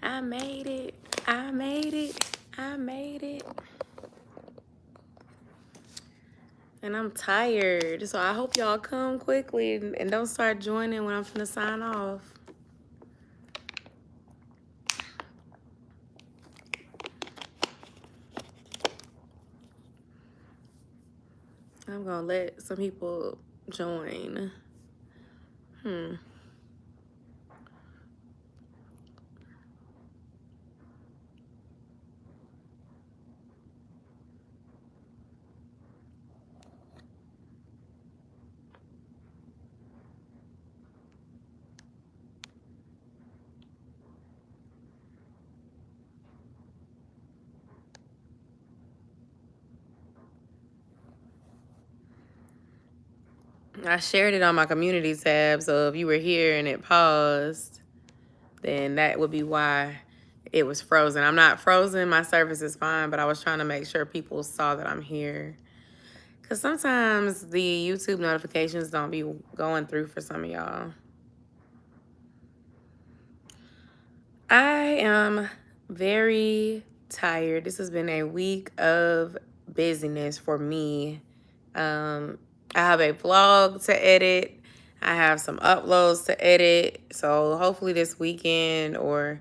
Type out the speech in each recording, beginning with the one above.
I made it. I made it. I made it. And I'm tired. So I hope y'all come quickly and don't start joining when I'm finna sign off. I'm gonna let some people join. I shared it on my community tab, so if you were here and it paused, then that would be why it was frozen. I'm not frozen, my service is fine, but I was trying to make sure people saw that I'm here. Because sometimes the YouTube notifications don't be going through for some of y'all. I am very tired. This has been a week of busyness for me. I have a vlog to edit. I have some uploads to edit. So hopefully this weekend or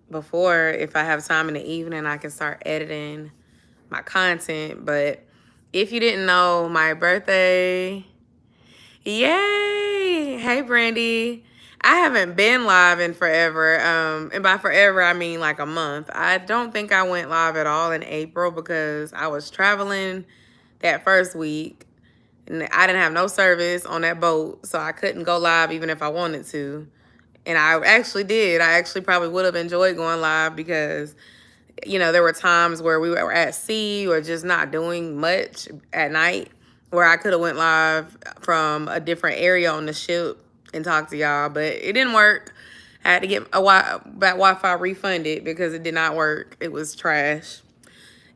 before, if I have time in the evening, I can start editing my content. But if you didn't know, my birthday, yay! Hey, Brandy. I haven't been live in forever. And by forever, I mean like a month. I don't think I went live at all in April because I was traveling that first week. And I didn't have no service on that boat, so I couldn't go live even if I wanted to. And I actually did. I actually probably would have enjoyed going live because, you know, there were times where we were at sea or just not doing much at night where I could have went live from a different area on the ship and talked to y'all, but it didn't work. I had to get that Wi-Fi refunded because it did not work. It was trash.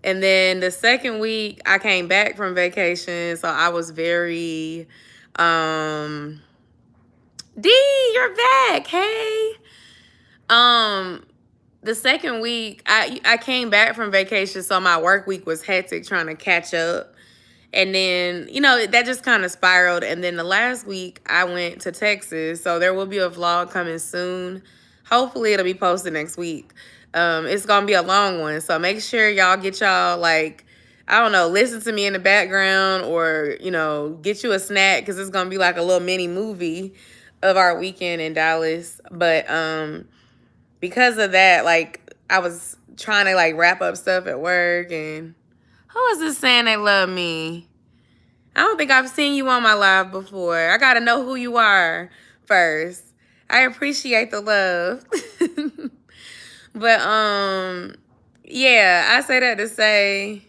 And then the second week, I came back from vacation, so I was very, D, you're back, hey. The second week, I came back from vacation, so my work week was hectic trying to catch up. And then, you know, that just kind of spiraled. And then the last week, I went to Texas, so there will be a vlog coming soon. Hopefully, it'll be posted next week. It's gonna be a long one, so make sure y'all get y'all, like, I don't know, listen to me in the background or, you know, get you a snack because it's gonna be like a little mini movie of our weekend in Dallas. But because of that, like, I was trying to like wrap up stuff at work. And who is this saying they love me? I don't think I've seen you on my live before. I gotta know who you are first. I appreciate the love. But yeah, I say that to say,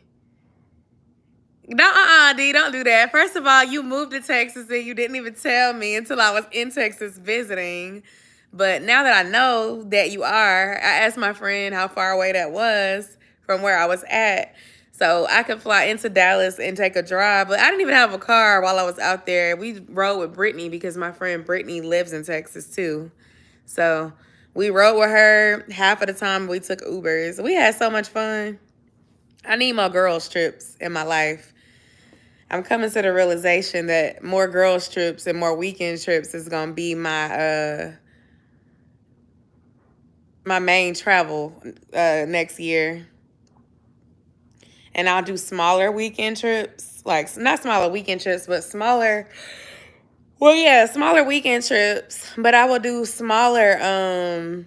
no, D, don't do that. First of all, you moved to Texas and you didn't even tell me until I was in Texas visiting. But now that I know that you are, I asked my friend how far away that was from where I was at, so I could fly into Dallas and take a drive. But I didn't even have a car while I was out there. We rode with Brittany because my friend Brittany lives in Texas too. So we rode with her. Half of the time we took Ubers. We had so much fun. I need more girls trips in my life. I'm coming to the realization that more girls trips and more weekend trips is gonna be my my main travel next year. And I'll do smaller weekend trips, like not smaller weekend trips, but smaller. Well, yeah, smaller weekend trips, but I will do smaller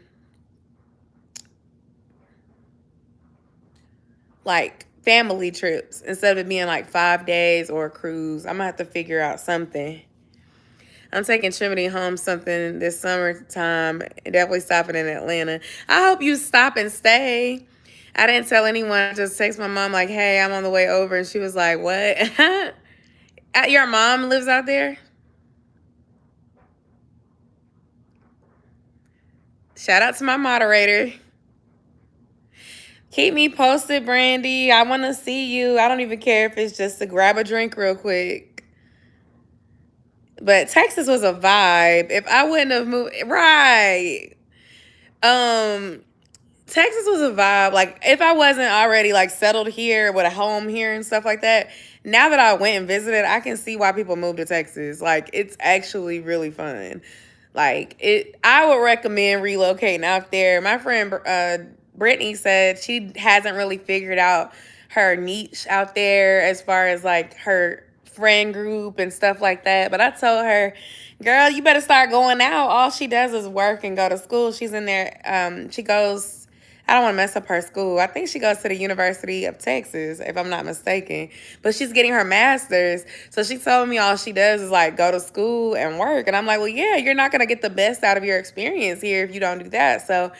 like family trips instead of it being like 5 days or a cruise. I'm gonna have to figure out something. I'm taking Trinity home something this summertime. Definitely stopping in Atlanta. I hope you stop and stay. I didn't tell anyone. I just text my mom like, hey, I'm on the way over. And she was like, what? Your mom lives out there? Shout out to my moderator. Keep me posted, Brandy. I want to see you. I don't even care if it's just to grab a drink real quick. But Texas was a vibe. If I wouldn't have moved, right. Um, Texas was a vibe. Like, if I wasn't already like settled here with a home here and stuff like that, now that I went and visited, I can see why people move to Texas. Like, it's actually really fun. Like, I would recommend relocating out there. My friend Brittany said she hasn't really figured out her niche out there as far as like her friend group and stuff like that. But I told her, girl, you better start going out. All she does is work and go to school. She's in there. She goes, I don't want to mess up her school. I think she goes to the University of Texas, if I'm not mistaken. But she's getting her master's. So she told me all she does is like go to school and work. And I'm like, well, yeah, you're not going to get the best out of your experience here if you don't do that. So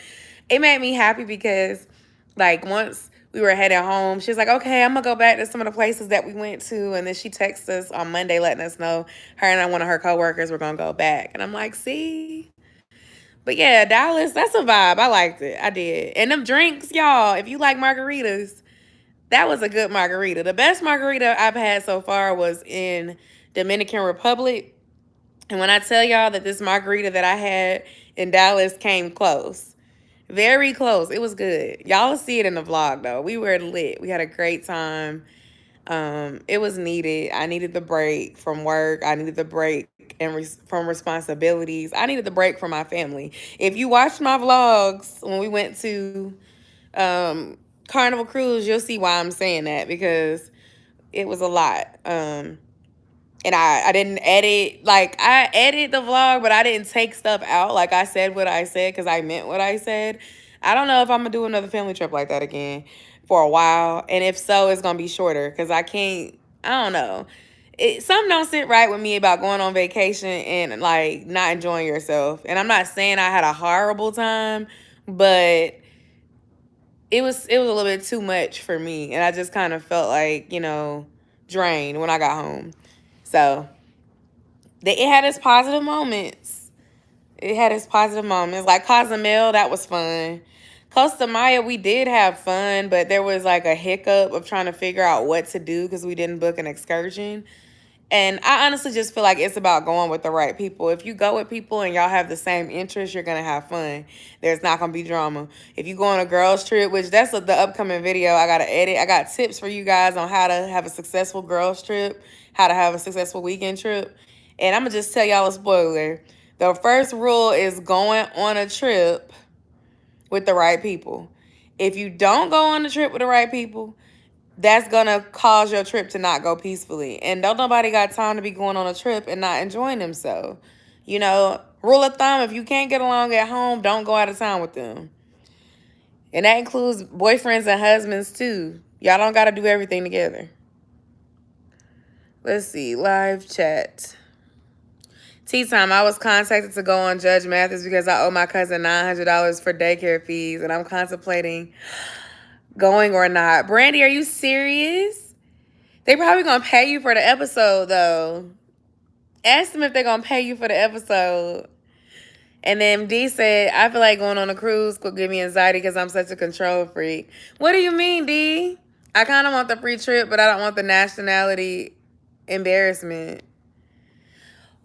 it made me happy because like once we were heading home, she was like, okay, I'm going to go back to some of the places that we went to. And then she texted us on Monday letting us know her and one of her coworkers were going to go back. And I'm like, see? But yeah, Dallas, that's a vibe. I liked it. I did. And them drinks, y'all, if you like margaritas, that was a good margarita. The best margarita I've had so far was in Dominican Republic. And when I tell y'all that this margarita that I had in Dallas came close, very close. It was good. Y'all will see it in the vlog, though. We were lit. We had a great time. It was needed. I needed the break from work. I needed the break and from responsibilities. I needed the break from my family. If you watched my vlogs when we went to Carnival Cruise, you'll see why I'm saying that, because it was a lot. And I didn't edit. Like, I edited the vlog, but I didn't take stuff out. Like, I said what I said because I meant what I said. I don't know if I'm going to do another family trip like that again for a while. And if so, it's going to be shorter because I can't, I don't know. Something don't sit right with me about going on vacation and, like, not enjoying yourself. And I'm not saying I had a horrible time, but it was a little bit too much for me. And I just kind of felt like, drained when I got home. So it had its positive moments. It had its positive moments. Like Cozumel, that was fun. Costa Maya, we did have fun, but there was like a hiccup of trying to figure out what to do because we didn't book an excursion. And I honestly just feel like it's about going with the right people. If you go with people and y'all have the same interests, you're going to have fun. There's not going to be drama. If you go on a girls trip, which that's the upcoming video I got to edit. I got tips for you guys on how to have a successful girls trip, how to have a successful weekend trip. And I'm going to just tell y'all a spoiler. The first rule is going on a trip with the right people. If you don't go on the trip with the right people, that's going to cause your trip to not go peacefully. And don't nobody got time to be going on a trip and not enjoying themselves. Rule of thumb, if you can't get along at home, don't go out of town with them. And that includes boyfriends and husbands too. Y'all don't got to do everything together. Let's see, live chat. Tea time, I was contacted to go on Judge Mathis because I owe my cousin $900 for daycare fees, and I'm contemplating going or not. Brandy, are you serious? They probably gonna pay you for the episode, though. Ask them if they're gonna pay you for the episode. And then D said, I feel like going on a cruise could give me anxiety because I'm such a control freak. What do you mean, D? I kind of want the free trip, but I don't want the nationality embarrassment.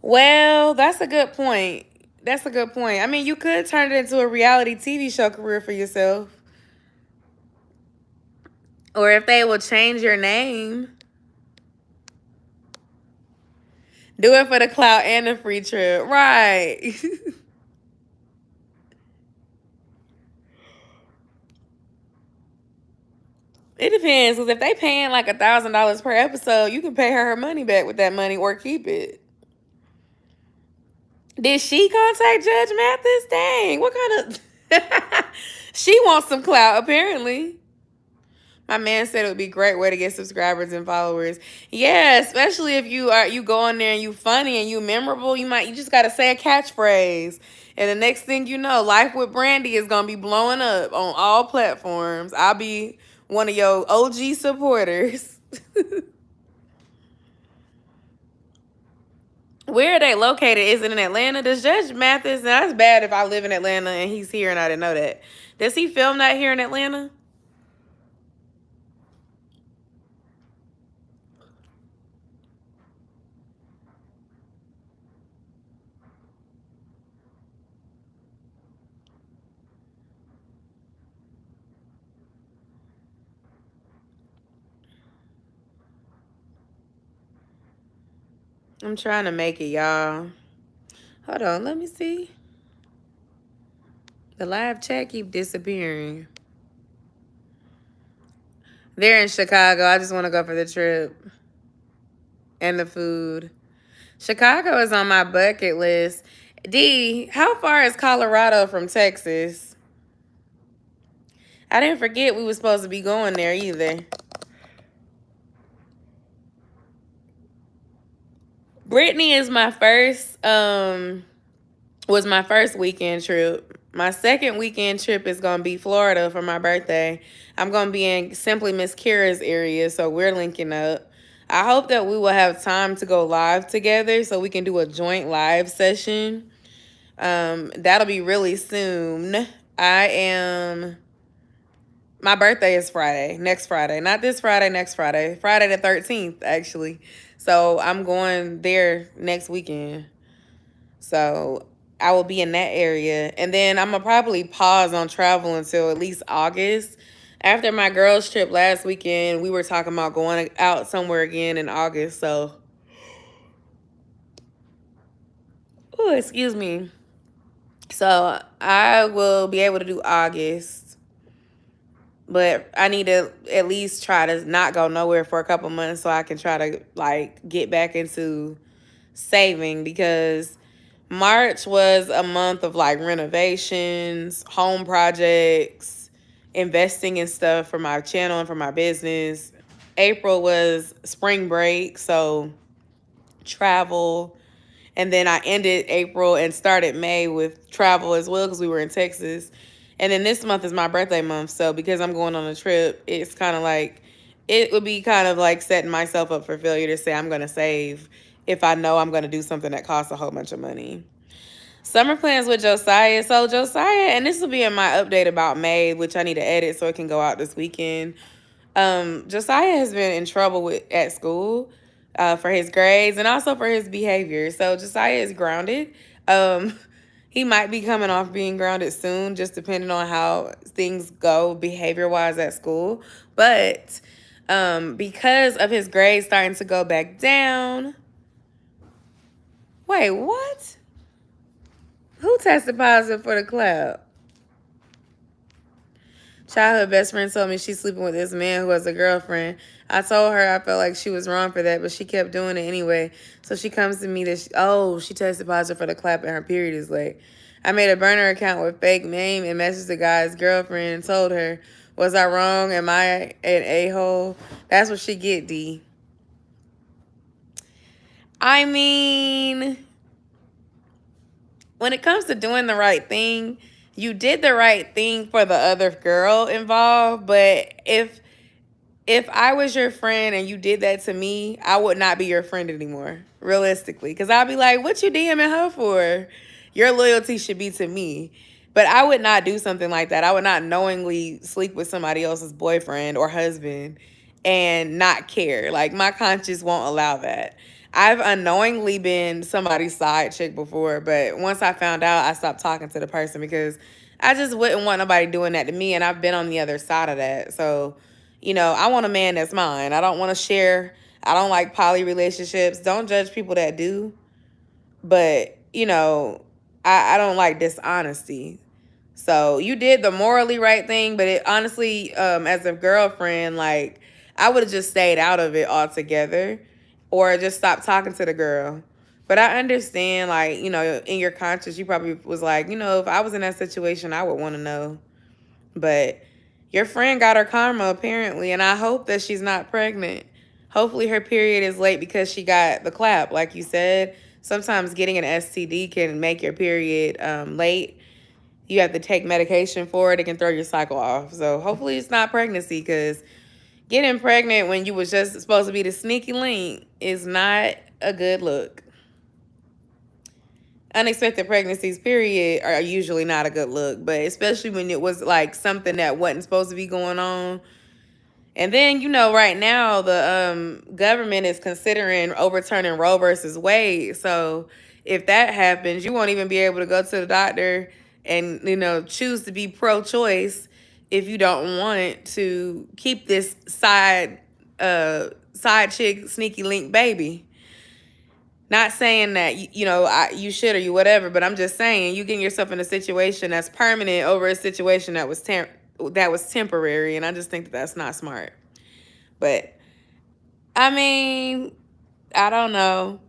Well, that's a good point. That's a good point. I mean, you could turn it into a reality TV show career for yourself. Or if they will change your name. Do it for the clout and the free trip. Right. It depends. Because if they paying like $1,000 per episode, you can pay her money back with that money or keep it. Did she contact Judge Mathis? Dang, what kind of... She wants some clout, apparently. My man said it would be a great way to get subscribers and followers. Yeah, especially if you go in there and you funny and you memorable, you just gotta say a catchphrase. And the next thing you know, Life with Brandy is gonna be blowing up on all platforms. I'll be one of your OG supporters. Where are they located? Is it in Atlanta? Does Judge Mathis, that's bad if I live in Atlanta and he's here and I didn't know that. Does he film that here in Atlanta? I'm trying to make it, y'all. Hold on, let me see. The live chat keep disappearing. They're in Chicago. I just want to go for the trip and the food. Chicago is on my bucket list. D, how far is Colorado from Texas? I didn't forget we were supposed to be going there either. Brittany is my first, was my first weekend trip. My second weekend trip is going to be Florida for my birthday. I'm going to be in Simply Miss Kira's area, so we're linking up. I hope that we will have time to go live together so we can do a joint live session. That'll be really soon. My birthday is Friday, next Friday. Not this Friday, next Friday. Friday the 13th, actually. So I'm going there next weekend. So I will be in that area. And then I'm going to probably pause on travel until at least August. After my girls' trip last weekend, we were talking about going out somewhere again in August. So, oh, excuse me. So I will be able to do August. But I need to at least try to not go nowhere for a couple months so I can try to, like, get back into saving, because March was a month of, like, renovations, home projects, investing in stuff for my channel and for my business. April was spring break, so travel. And then I ended April and started May with travel as well because we were in Texas. And then this month is my birthday month. So because I'm going on a trip, it's kind of like, it would be kind of like setting myself up for failure to say I'm going to save if I know I'm going to do something that costs a whole bunch of money. Summer plans with Josiah. So Josiah, and this will be in my update about May, which I need to edit so it can go out this weekend. Josiah has been in trouble at school for his grades and also for his behavior. So Josiah is grounded. He might be coming off being grounded soon, just depending on how things go behavior-wise at school. But because of his grades starting to go back down. Wait, what? Who tested positive for the clap? Childhood best friend told me she's sleeping with this man who has a girlfriend. I told her I felt like she was wrong for that, but she kept doing it anyway. So she comes to me that she tested positive for the clap and her period is late. I made a burner account with fake name and messaged the guy's girlfriend and told her, was I wrong? Am I an a-hole? That's what she get, D. I mean, when it comes to doing the right thing, you did the right thing for the other girl involved, but if I was your friend and you did that to me, I would not be your friend anymore, realistically. Because I'd be like, what you DMing her for? Your loyalty should be to me. But I would not do something like that. I would not knowingly sleep with somebody else's boyfriend or husband and not care. Like, my conscience won't allow that. I've unknowingly been somebody's side chick before, but once I found out, I stopped talking to the person because I just wouldn't want nobody doing that to me, and I've been on the other side of that. So, I want a man that's mine. I don't want to share. I don't like poly relationships. Don't judge people that do. But, I don't like dishonesty. So you did the morally right thing, but it honestly, as a girlfriend, like, I would have just stayed out of it altogether or just stopped talking to the girl. But I understand, like, in your conscience, you probably was like, if I was in that situation, I would want to know. But your friend got her karma, apparently, and I hope that she's not pregnant. Hopefully her period is late because she got the clap, like you said. Sometimes getting an STD can make your period late. You have to take medication for it. It can throw your cycle off. So hopefully it's not pregnancy, because getting pregnant when you was just supposed to be the sneaky link is not a good look. Unexpected pregnancies, period, are usually not a good look, but especially when it was like something that wasn't supposed to be going on. And then, right now the government is considering overturning Roe versus Wade. So if that happens, you won't even be able to go to the doctor and, choose to be pro-choice if you don't want to keep this side chick sneaky link baby. Not saying that you should or you whatever, but I'm just saying you getting yourself in a situation that's permanent over a situation that was temporary, and I just think that that's not smart. But I mean, I don't know.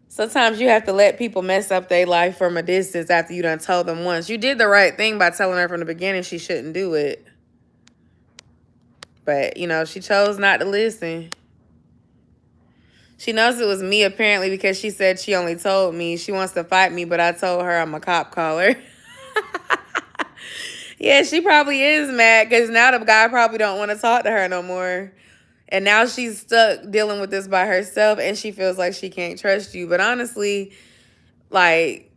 Sometimes you have to let people mess up their life from a distance after you done told them once. You did the right thing by telling her from the beginning she shouldn't do it. But, she chose not to listen. She knows it was me, apparently, because she said she only told me. She wants to fight me, but I told her I'm a cop caller. Yeah, she probably is mad because now the guy probably don't want to talk to her no more. And now she's stuck dealing with this by herself, and she feels like she can't trust you. But honestly, like,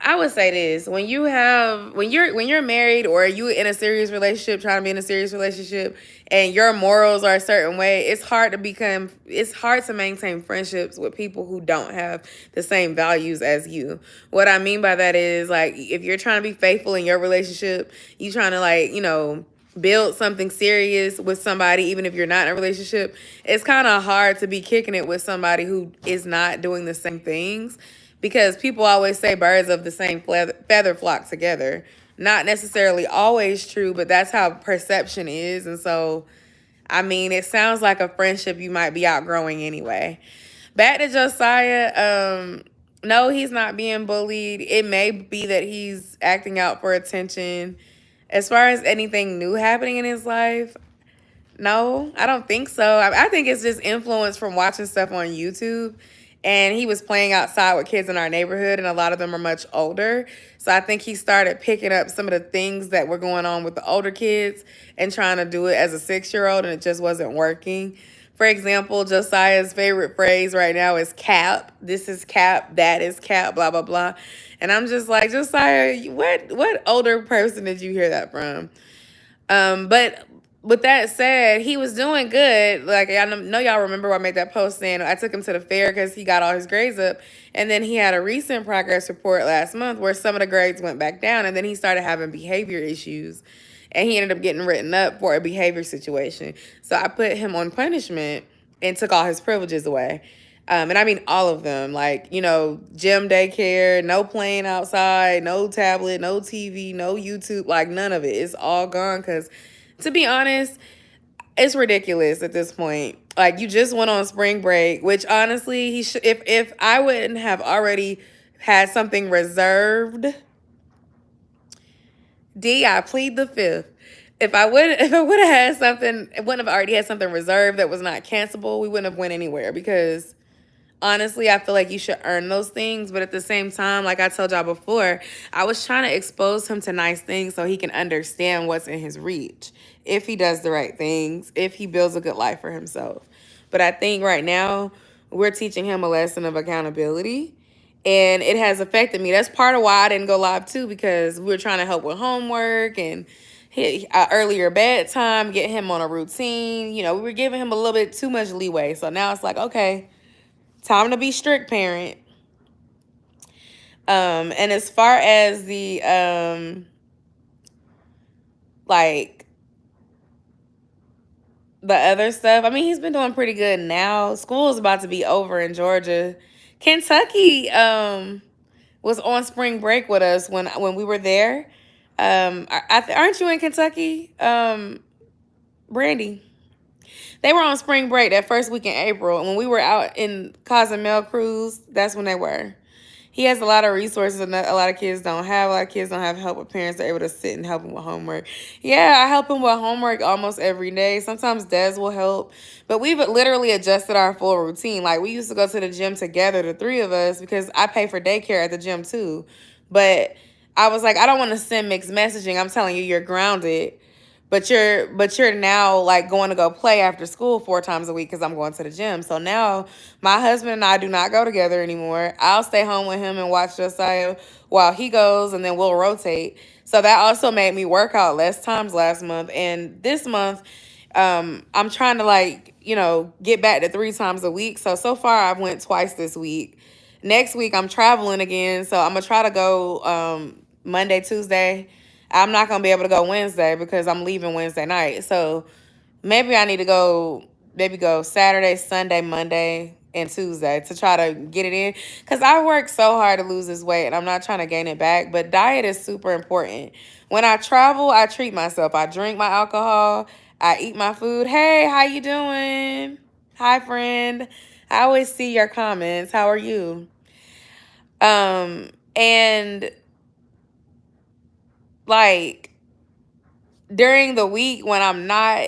I would say this: when you're married or you in a serious relationship, trying to be in a serious relationship, and your morals are a certain way, it's hard to maintain friendships with people who don't have the same values as you. What I mean by that is, like, if you're trying to be faithful in your relationship, you trying to build something serious with somebody, even if you're not in a relationship, it's kind of hard to be kicking it with somebody who is not doing the same things. Because people always say birds of the same feather flock together. Not necessarily always true, but that's how perception is. And so, I mean, it sounds like a friendship you might be outgrowing anyway. Back to Josiah. No, he's not being bullied. It may be that he's acting out for attention. As far as anything new happening in his life, no, I don't think so. I think it's just influence from watching stuff on YouTube. And he was playing outside with kids in our neighborhood, and a lot of them are much older. So I think he started picking up some of the things that were going on with the older kids and trying to do it as a 6-year-old, and it just wasn't working. For example, Josiah's favorite phrase right now is cap. This is cap, that is cap, blah, blah, blah. And I'm just like, Josiah, what older person did you hear that from? But with that said, he was doing good. Like, I know y'all remember I made that post saying I took him to the fair because he got all his grades up. And then he had a recent progress report last month where some of the grades went back down. And then he started having behavior issues. And he ended up getting written up for a behavior situation. So I put him on punishment and took all his privileges away. And I mean all of them, like, gym, daycare, no playing outside, no tablet, no TV, no YouTube, like none of it. It's all gone because, to be honest, it's ridiculous at this point. Like, you just went on spring break, which honestly, he should. If I wouldn't have already had something reserved, I plead the fifth. If I would have had something, wouldn't have already had something reserved that was not cancelable, we wouldn't have went anywhere because. Honestly, I feel like you should earn those things. But at the same time, like I told y'all before, I was trying to expose him to nice things so he can understand what's in his reach. If he does the right things, if he builds a good life for himself. But I think right now, we're teaching him a lesson of accountability. And it has affected me. That's part of why I didn't go live too, because we were trying to help with homework and earlier bedtime, get him on a routine. We were giving him a little bit too much leeway. So now it's like, okay, time to be strict parent. And as far as the the other stuff, I mean, he's been doing pretty good now. School is about to be over in Georgia. Kentucky was on spring break with us when we were there. Aren't you in Kentucky, Brandy? They were on spring break that first week in April. And when we were out in Cozumel cruise, that's when they were. He has a lot of resources that a lot of kids don't have. A lot of kids don't have help with parents. They're able to sit and help him with homework. Yeah, I help him with homework almost every day. Sometimes Des will help. But we've literally adjusted our full routine. Like, we used to go to the gym together, the three of us, because I pay for daycare at the gym too. But I was like, I don't want to send mixed messaging. I'm telling you, you're grounded. But you're now like going to go play after school 4 times a week because I'm going to the gym. So now my husband and I do not go together anymore. I'll stay home with him and watch Josiah while he goes, and then we'll rotate. So that also made me work out less times last month. And this month, I'm trying to get back to 3 times a week. So far I've went twice this week. Next week I'm traveling again. So I'm going to try to go Monday, Tuesday. I'm not going to be able to go Wednesday because I'm leaving Wednesday night. So maybe I need to go maybe go Saturday, Sunday, Monday, and Tuesday to try to get it in. Because I work so hard to lose this weight and I'm not trying to gain it back. But diet is super important. When I travel, I treat myself. I drink my alcohol. I eat my food. Hey, how you doing? Hi, friend. I always see your comments. How are you? And like during the week when I'm not,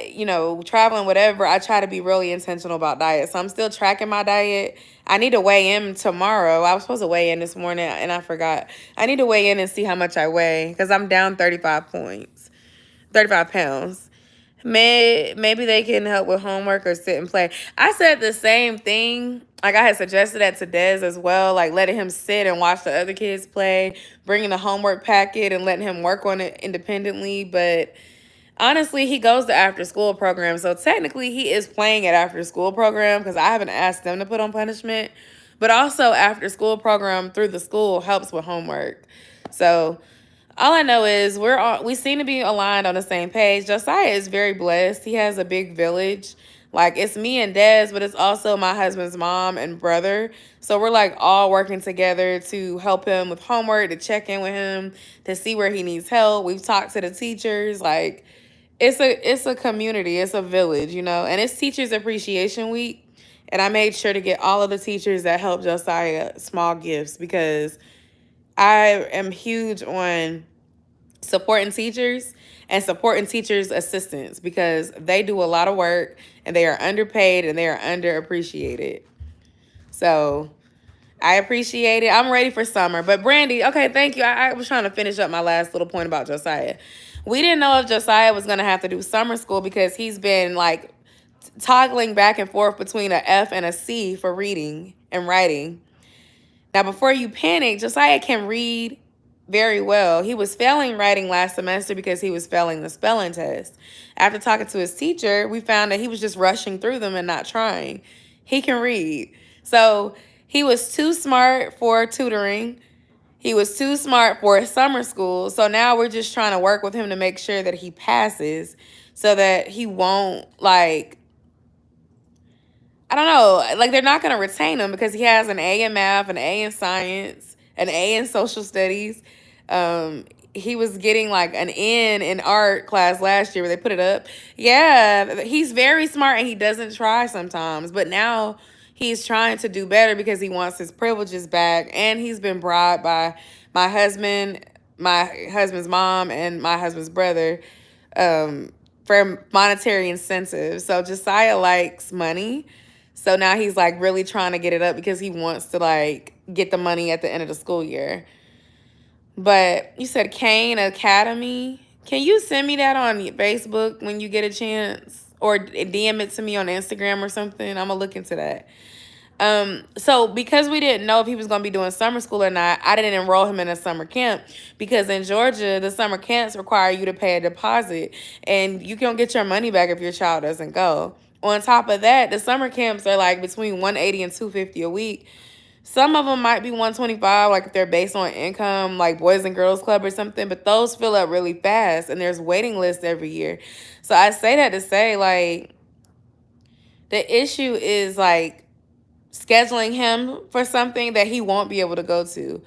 traveling, whatever, I try to be really intentional about diet. So I'm still tracking my diet. I need to weigh in tomorrow. I was supposed to weigh in this morning and I forgot. I need to weigh in and see how much I weigh because I'm down 35 pounds. Maybe they can help with homework or sit and play. I said the same thing. Like I had suggested that to Dez as well, like letting him sit and watch the other kids play, bringing the homework packet and letting him work on it independently. But honestly, he goes to after school program. So technically he is playing at after school program because I haven't asked them to put on punishment. But also after school program through the school helps with homework. So all I know is we seem to be aligned on the same page. Josiah is very blessed. He has a big village. Like it's me and Dez, but it's also my husband's mom and brother. So we're like all working together to help him with homework, to check in with him, to see where he needs help. We've talked to the teachers. Like it's a community, it's a village, and it's Teachers Appreciation Week. And I made sure to get all of the teachers that helped Josiah small gifts because I am huge on supporting teachers and supporting teachers' assistants because they do a lot of work and they are underpaid and they are underappreciated. So I appreciate it. I'm ready for summer. But Brandy, okay, thank you. I was trying to finish up my last little point about Josiah. We didn't know if Josiah was going to have to do summer school because he's been like toggling back and forth between an F and a C for reading and writing. Now, before you panic, Josiah can read very well. He was failing writing last semester because he was failing the spelling test. After talking to his teacher, we found that he was just rushing through them and not trying. He can read. So he was too smart for tutoring. He was too smart for summer school. So now we're just trying to work with him to make sure that he passes so that he won't I don't know, like they're not going to retain him because he has an A in math, an A in science, an A in social studies. He was getting like an N in art class last year where they put it up. Yeah, he's very smart and he doesn't try sometimes. But now he's trying to do better because he wants his privileges back. And he's been bribed by my husband's mom, and my husband's brother for monetary incentives. So Josiah likes money. So now he's like really trying to get it up because he wants to like get the money at the end of the school year. But you said Kane Academy. Can you send me that on Facebook when you get a chance? Or DM it to me on Instagram or something? I'm going to look into that. So because we didn't know if he was going to be doing summer school or not, I didn't enroll him in a summer camp because in Georgia, the summer camps require you to pay a deposit and you don't get your money back if your child doesn't go. On top of that, the summer camps are like between $180 and $250 a week. Some of them might be $125, like if they're based on income, like Boys and Girls Club or something, but those fill up really fast and there's waiting lists every year. So I say that to say, like, the issue is like scheduling him for something that he won't be able to go to.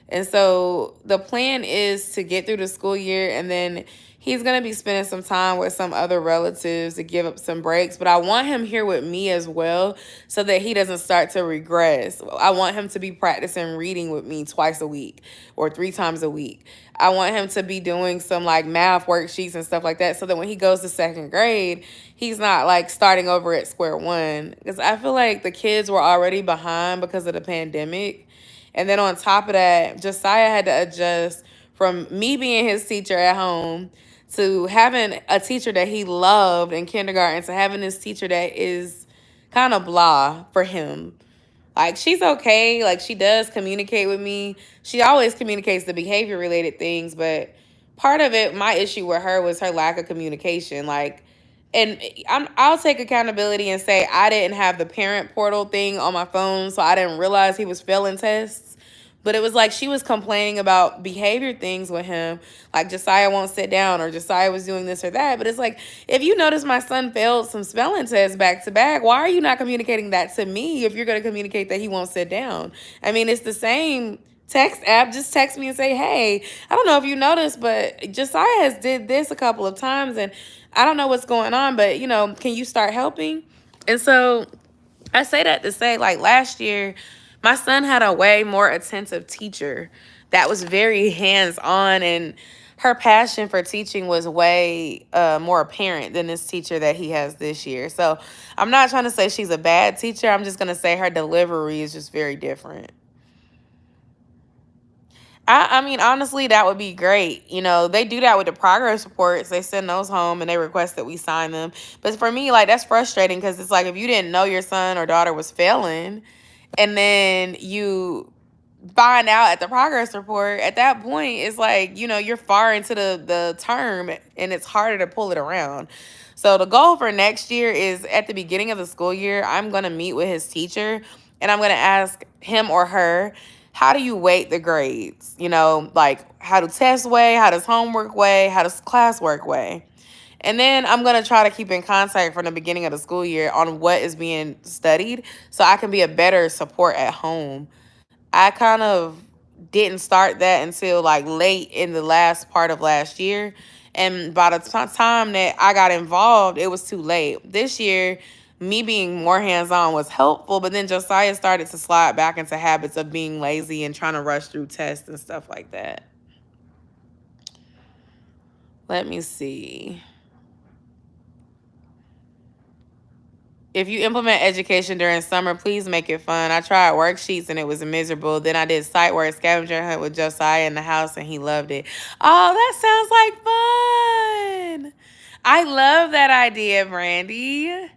And so the plan is to get through the school year and then he's going to be spending some time with some other relatives to give up some breaks. But I want him here with me as well so that he doesn't start to regress. I want him to be practicing reading with me twice a week or 3 times a week. I want him to be doing some like math worksheets and stuff like that so that when he goes to 2nd grade, he's not like starting over at square one. Because I feel like the kids were already behind because of the pandemic. And then on top of that, Josiah had to adjust from me being his teacher at home to having a teacher that he loved in kindergarten to having this teacher that is kind of blah for him. Like, she's okay. Like, she does communicate with me. She always communicates the behavior-related things, but part of it, my issue with her was her lack of communication. Like, and I'll take accountability and say I didn't have the parent portal thing on my phone, so I didn't realize he was failing tests. But it was like she was complaining about behavior things with him, like Josiah won't sit down or Josiah was doing this or that. But it's like, if you notice my son failed some spelling tests back to back, why are you not communicating that to me if you're going to communicate that he won't sit down? I mean, it's the same text app. Just text me and say, hey, I don't know if you noticed, but Josiah has did this a couple of times and I don't know what's going on, but, you know, can you start helping? And so I say that to say, like, last year, my son had a way more attentive teacher that was very hands-on, and her passion for teaching was way more apparent than this teacher that he has this year. So I'm not trying to say she's a bad teacher. I'm just going to say her delivery is just very different. I mean, honestly, that would be great. You know, they do that with the progress reports. They send those home and they request that we sign them. But for me, like, that's frustrating because it's like if you didn't know your son or daughter was failing and then you find out at the progress report, at that point, it's like, you know, you're far into the term and it's harder to pull it around. So the goal for next year is at the beginning of the school year, I'm going to meet with his teacher and I'm going to ask him or her, how do you weight the grades? You know, like how do tests weigh? How does homework weigh? How does classwork weigh? And then I'm going to try to keep in contact from the beginning of the school year on what is being studied so I can be a better support at home. I kind of didn't start that until like late in the last part of last year. And by the time that I got involved, it was too late. This year, me being more hands-on was helpful, but then Josiah started to slide back into habits of being lazy and trying to rush through tests and stuff like that. Let me see. If you implement education during summer, please make it fun. I tried worksheets and it was miserable. Then I did site work scavenger hunt with Josiah in the house and he loved it. Oh, that sounds like fun. I love that idea, Brandy.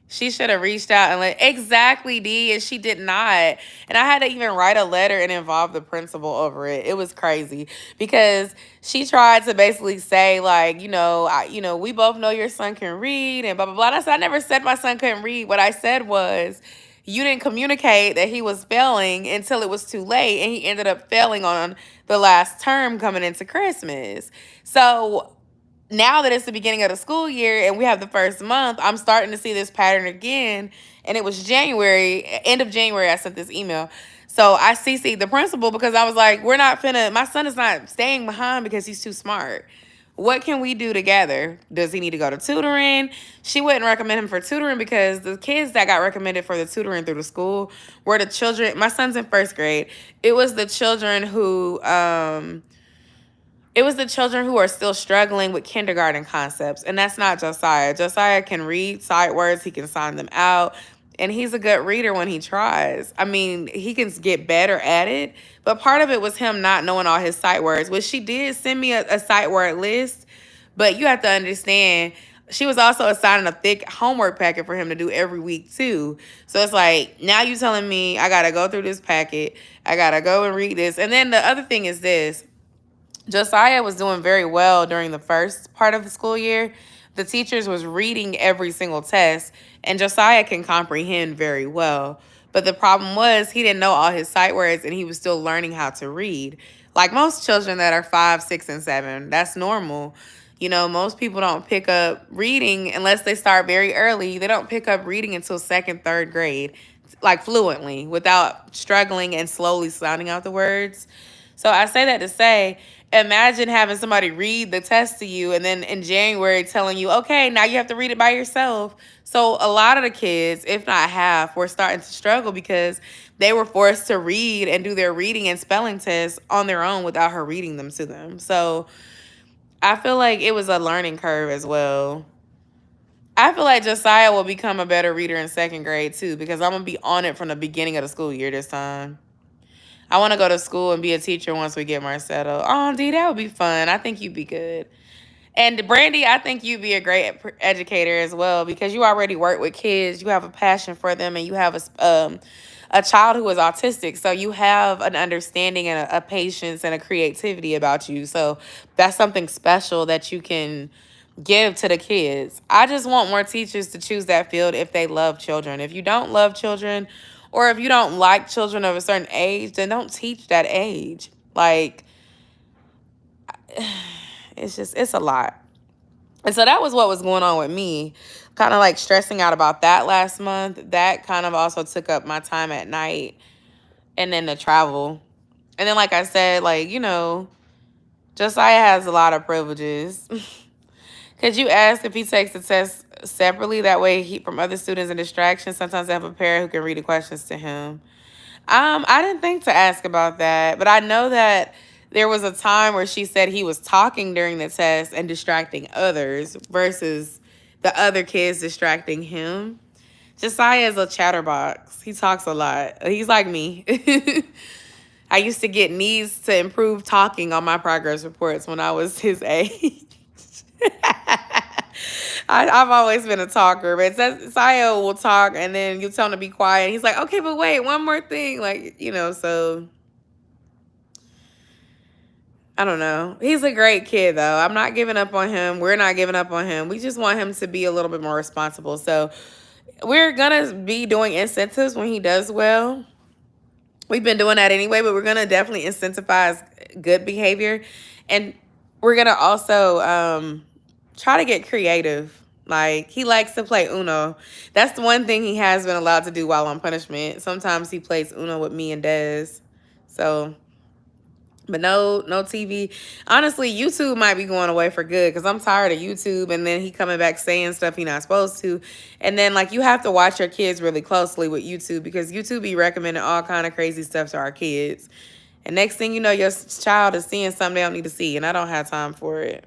She should have reached out and exactly, D, and she did not. And I had to even write a letter and involve the principal over it. It was crazy because she tried to basically say, like, we both know your son can read and blah, blah, blah. And I said, I never said my son couldn't read. What I said was, you didn't communicate that he was failing until it was too late. And he ended up failing on the last term coming into Christmas. So now that it's the beginning of the school year and we have the first month, I'm starting to see this pattern again. And it was January, end of January, I sent this email. So I CC'd the principal because I was like, my son is not staying behind because he's too smart. What can we do together? Does he need to go to tutoring? She wouldn't recommend him for tutoring because the kids that got recommended for the tutoring through the school were the children. My son's in first grade. It was the children who are still struggling with kindergarten concepts, and that's not Josiah. Josiah can read sight words. He can sign them out, and he's a good reader when he tries. I mean, he can get better at it, but part of it was him not knowing all his sight words, which she did send me a sight word list, but you have to understand, she was also assigning a thick homework packet for him to do every week, too. So it's like, now you telling me I got to go through this packet. I got to go and read this. And then the other thing is this. Josiah was doing very well during the first part of the school year. The teachers was reading every single test, and Josiah can comprehend very well. But the problem was he didn't know all his sight words, and he was still learning how to read. Like most children that are 5, 6, and 7, that's normal. You know, most people don't pick up reading unless they start very early. They don't pick up reading until 2nd, 3rd grade, like fluently, without struggling and slowly sounding out the words. So I say that to say, imagine having somebody read the test to you and then in January telling you, okay, now you have to read it by yourself. So a lot of the kids, if not half, were starting to struggle because they were forced to read and do their reading and spelling tests on their own without her reading them to them. So I feel like it was a learning curve as well. I feel like Josiah will become a better reader in 2nd grade too because I'm going to be on it from the beginning of the school year this time. I want to go to school and be a teacher once we get Marcelo. Oh, D, that would be fun. I think you'd be good. And Brandy, I think you'd be a great educator as well because you already work with kids. You have a passion for them, and you have a child who is autistic. So you have an understanding and a patience and a creativity about you. So that's something special that you can give to the kids. I just want more teachers to choose that field if they love children. If you don't love children, Or if you don't like children of a certain age, then don't teach that age. Like, it's a lot. And so that was what was going on with me, kind of like stressing out about that last month. That kind of also took up my time at night, and then the travel. And then, like I said, like, Josiah has a lot of privileges. Could you ask if he takes the test separately? That way, from other students and distractions, sometimes they have a parent who can read the questions to him. I didn't think to ask about that, but I know that there was a time where she said he was talking during the test and distracting others versus the other kids distracting him. Josiah is a chatterbox. He talks a lot. He's like me. I used to get needs to improve talking on my progress reports when I was his age. I've always been a talker, but Josiah will talk, and then you tell him to be quiet. He's like, okay, but wait, one more thing. Like, so I don't know. He's a great kid, though. I'm not giving up on him. We're not giving up on him. We just want him to be a little bit more responsible. So we're going to be doing incentives when he does well. We've been doing that anyway, but we're going to definitely incentivize good behavior. And we're going to also try to get creative. Like, he likes to play Uno. That's the one thing he has been allowed to do while on punishment. Sometimes he plays Uno with me and Des. So, but no TV. Honestly, YouTube might be going away for good because I'm tired of YouTube, and then he coming back saying stuff he not supposed to. And then, like, you have to watch your kids really closely with YouTube because YouTube be recommending all kind of crazy stuff to our kids. And next thing you know, your child is seeing something they don't need to see, and I don't have time for it.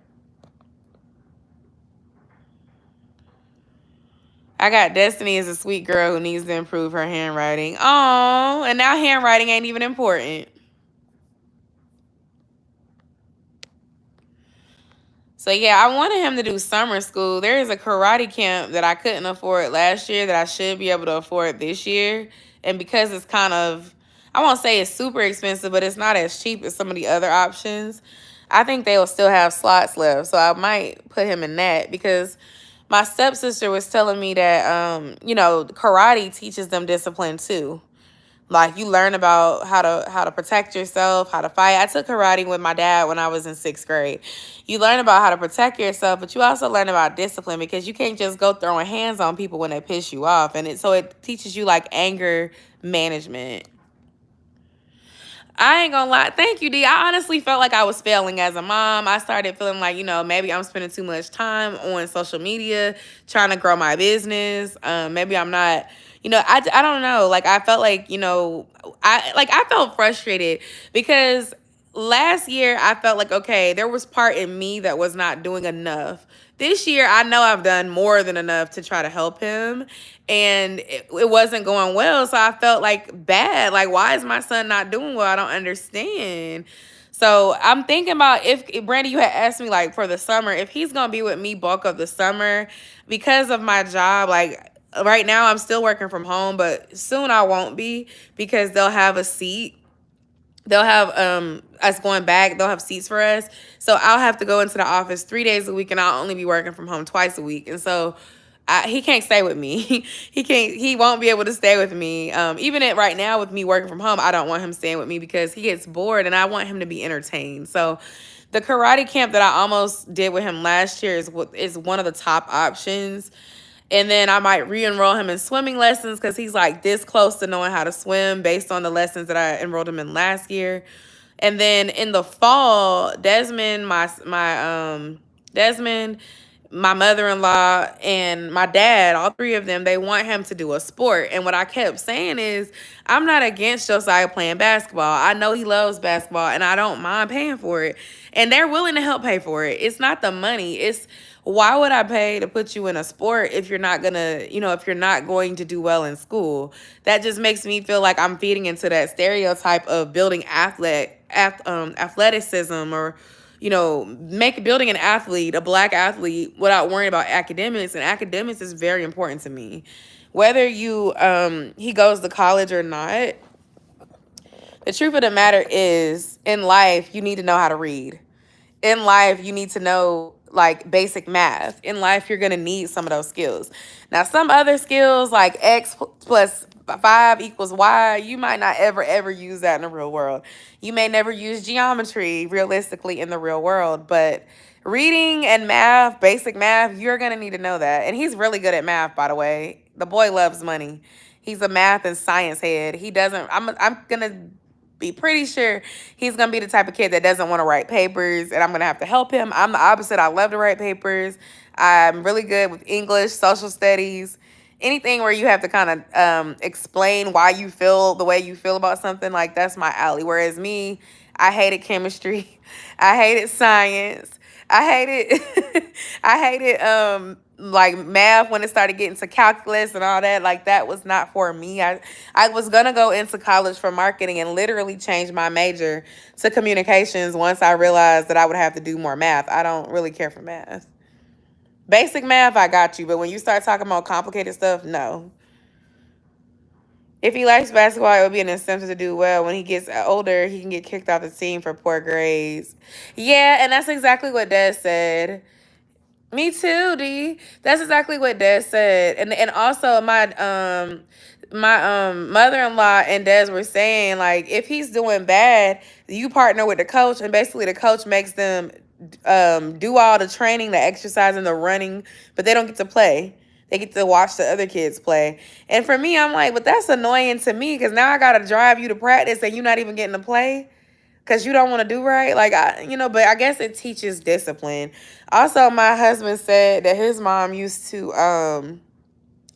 I got Destiny as a sweet girl who needs to improve her handwriting. Oh, and now handwriting ain't even important. So, yeah, I wanted him to do summer school. There is a karate camp that I couldn't afford last year that I should be able to afford this year. And because it's kind of, I won't say it's super expensive, but it's not as cheap as some of the other options, I think they will still have slots left. So I might put him in that because my stepsister was telling me that, karate teaches them discipline too. Like, you learn about how to protect yourself, how to fight. I took karate with my dad when I was in 6th grade. You learn about how to protect yourself, but you also learn about discipline because you can't just go throwing hands on people when they piss you off. And so it teaches you, like, anger management. I ain't gonna lie. Thank you, D. I honestly felt like I was failing as a mom. I started feeling like, maybe I'm spending too much time on social media trying to grow my business. Maybe I'm not, I don't know. Like, I felt like, I felt frustrated because last year I felt like, okay, there was part in me that was not doing enough. This year, I know I've done more than enough to try to help him, and it wasn't going well, so I felt like bad. Like, why is my son not doing well? I don't understand. So I'm thinking about if Brandy, you had asked me, like, for the summer, if he's going to be with me bulk of the summer because of my job. Like, right now I'm still working from home, but soon I won't be because they'll have a seat. They'll have us going back. They'll have seats for us. So I'll have to go into the office 3 days a week, and I'll only be working from home twice a week. And so he can't stay with me. He won't be able to stay with me. Even right now with me working from home, I don't want him staying with me because he gets bored, and I want him to be entertained. So the karate camp that I almost did with him last year is one of the top options. And then I might re-enroll him in swimming lessons because he's like this close to knowing how to swim based on the lessons that I enrolled him in last year. And then in the fall, Desmond, my mother-in-law, and my dad, all three of them, they want him to do a sport. And what I kept saying is, I'm not against Josiah playing basketball. I know he loves basketball, and I don't mind paying for it. And they're willing to help pay for it. It's not the money. It's why would I pay to put you in a sport if you're not gonna, if you're not going to do well in school? That just makes me feel like I'm feeding into that stereotype of building athleticism, or building an athlete, a black athlete, without worrying about academics. And academics is very important to me. Whether he goes to college or not, the truth of the matter is, in life, you need to know how to read. In life, you need to know, like, basic math. In life, you're going to need some of those skills. Now, some other skills, like X plus 5 equals Y, you might not ever use that in the real world. You may never use geometry realistically in the real world, but reading and math, basic math, you're going to need to know that. And he's really good at math, by the way. The boy loves money. He's a math and science head. He doesn't, I'm going to be pretty sure he's going to be the type of kid that doesn't want to write papers, and I'm going to have to help him. I'm the opposite. I love to write papers. I'm really good with English, social studies, anything where you have to kind of explain why you feel the way you feel about something. Like, that's my alley. Whereas me, I hated chemistry. I hated science. I hated I hated like math when it started getting to calculus and all that. Like, that was not for me. I was gonna go into college for marketing and literally change my major to communications once I realized that I would have to do more math. I don't really care for math. Basic math, I got you, but when you start talking about complicated stuff, no. If he likes basketball, it would be an incentive to do well. When he gets older, he can get kicked off the team for poor grades. Yeah, and that's exactly what Des said. Me too, D. That's exactly what Des said. And also my mother-in-law and Des were saying, like, if he's doing bad, you partner with the coach, and basically the coach makes them do all the training, the exercise, and the running, but they don't get to play. They get to watch the other kids play. And for me, I'm like, but that's annoying to me, because now I got to drive you to practice and you're not even getting to play because you don't want to do right. Like, but I guess it teaches discipline. Also, my husband said that his mom used to,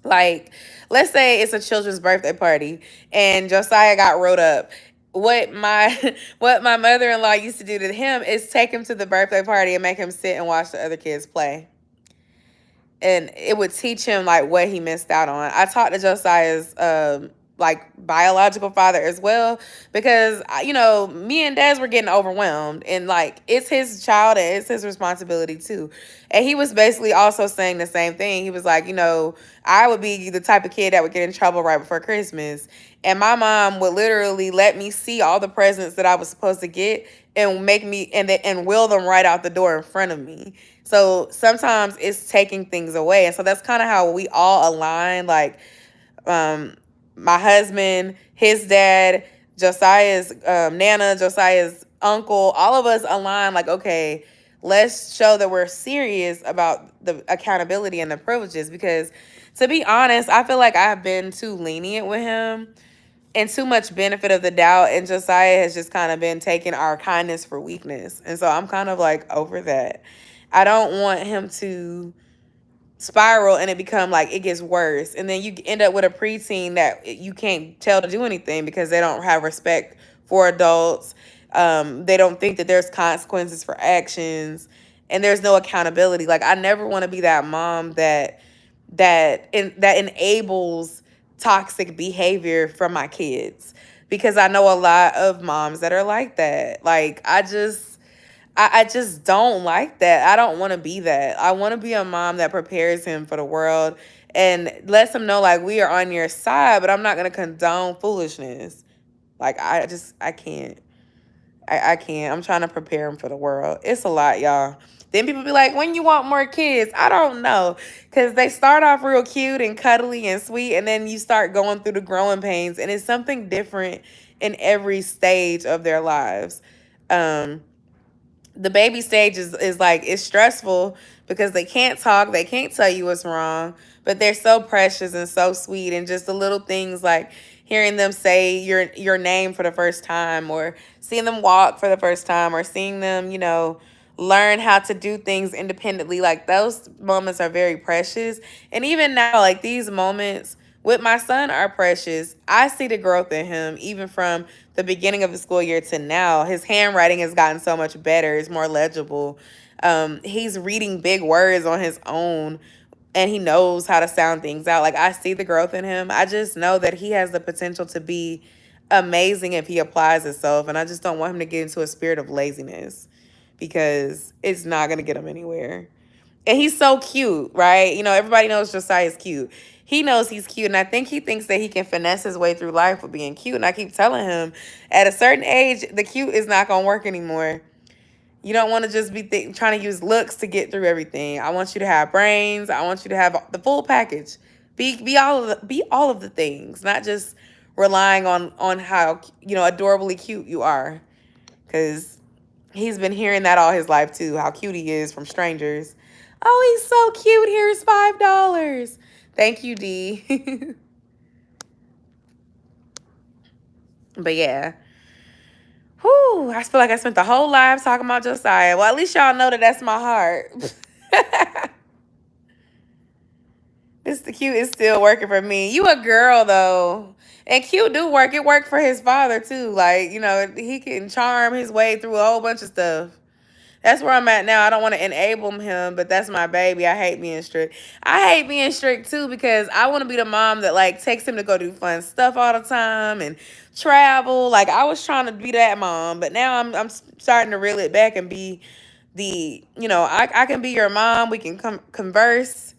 like, let's say it's a children's birthday party and Josiah got wrote up. What my mother-in-law used to do to him is take him to the birthday party and make him sit and watch the other kids play. And it would teach him, like, what he missed out on. I talked to Josiah's like, biological father as well, because me and Des were getting overwhelmed, and, like, it's his child and it's his responsibility too. And he was basically also saying the same thing. He was like, I would be the type of kid that would get in trouble right before Christmas, and my mom would literally let me see all the presents that I was supposed to get and make me and wheel them right out the door in front of me. So sometimes it's taking things away. And so that's kind of how we all align. Like, my husband, his dad, Josiah's Nana, Josiah's uncle, all of us align, like, okay, let's show that we're serious about the accountability and the privileges. Because, to be honest, I feel like I've been too lenient with him and too much benefit of the doubt, and Josiah has just kind of been taking our kindness for weakness. And so I'm kind of, like, over that. I don't want him to spiral and it become like it gets worse, and then you end up with a preteen that you can't tell to do anything because they don't have respect for adults. They don't think that there's consequences for actions, and there's no accountability. Like, I never want to be that mom that enables toxic behavior from my kids, because I know a lot of moms that are like that. Like, I just don't like that. I don't want to be that. I want to be a mom that prepares him for the world and lets him know, like, we are on your side, but I'm not going to condone foolishness. Like, I can't. I can't. I'm trying to prepare him for the world. It's a lot, y'all. Then people be like, when you want more kids? I don't know. Because they start off real cute and cuddly and sweet, and then you start going through the growing pains, and it's something different in every stage of their lives. The baby stage is like, it's stressful because they can't talk, they can't tell you what's wrong, but they're so precious and so sweet, and just the little things like hearing them say your name for the first time, or seeing them walk for the first time, or seeing them, learn how to do things independently. Like, those moments are very precious. And even now, like, these moments with my son are precious. I see the growth in him, even from the beginning of the school year to now. His handwriting has gotten so much better. It's more legible. He's reading big words on his own, and he knows how to sound things out. Like, I see the growth in him. I just know that he has the potential to be amazing if he applies himself. And I just don't want him to get into a spirit of laziness, because it's not going to get him anywhere. And he's so cute, right? Everybody knows Josiah's cute. He knows he's cute, and I think he thinks that he can finesse his way through life with being cute. And I keep telling him, at a certain age, the cute is not going to work anymore. You don't want to just be trying to use looks to get through everything. I want you to have brains. I want you to have the full package. Be all of the things, not just relying on how, adorably cute you are. Because he's been hearing that all his life too, how cute he is from strangers. Oh, he's so cute. Here's $5. Thank you, D. But yeah. Whew, I feel like I spent the whole life talking about Josiah. Well, at least y'all know that that's my heart. Mr. Cute is still working for me. You a girl, though. And Cute do work. It worked for his father, too. Like, he can charm his way through a whole bunch of stuff. That's where I'm at now. I don't want to enable him, but that's my baby. I hate being strict. I hate being strict, too, because I want to be the mom that, like, takes him to go do fun stuff all the time and travel. Like, I was trying to be that mom, but now I'm starting to reel it back and be I can be your mom. We can converse.